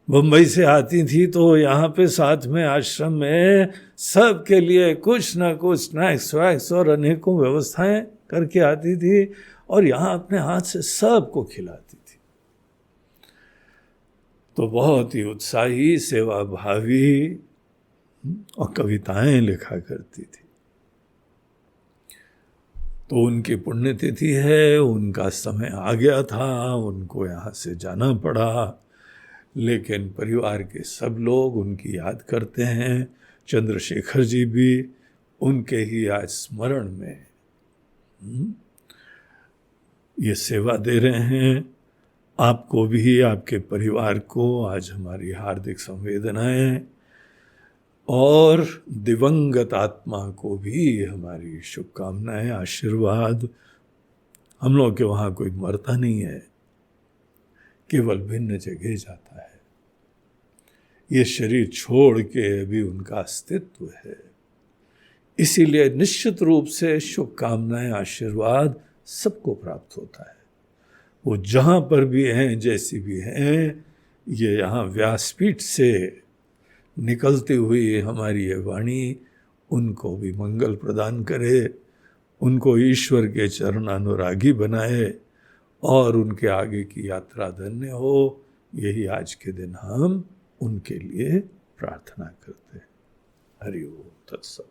बम्बई से आती थी तो यहाँ पे साथ में आश्रम में सबके लिए कुछ ना कुछ स्नैक्स वैक्स और अनेकों व्यवस्थाएं करके आती थी और यहाँ अपने हाथ से सबको खिलाती थी। तो बहुत ही उत्साही, सेवा भावी और कविताएं लिखा करती थी। तो उनकी पुण्यतिथि है, उनका समय आ गया था, उनको यहाँ से जाना पड़ा, लेकिन परिवार के सब लोग उनकी याद करते हैं। चंद्रशेखर जी भी उनके ही आज स्मरण में ये सेवा दे रहे हैं। आपको भी, आपके परिवार को आज हमारी हार्दिक संवेदनाएं और दिवंगत आत्मा को भी हमारी शुभकामनाएं, आशीर्वाद। हम लोग के वहाँ कोई मरता नहीं है, केवल भिन्न जगह जाता है। ये शरीर छोड़ के अभी उनका अस्तित्व है, इसीलिए निश्चित रूप से शुभकामनाएं, आशीर्वाद सबको प्राप्त होता है। वो जहाँ पर भी हैं, जैसी भी हैं, ये यहाँ व्यासपीठ से निकलती हुई हमारी ये वाणी उनको भी मंगल प्रदान करे, उनको ईश्वर के चरणानुरागी बनाए और उनके आगे की यात्रा धन्य हो। यही आज के दिन हम उनके लिए प्रार्थना करते हैं। हरि ओम तत्सत।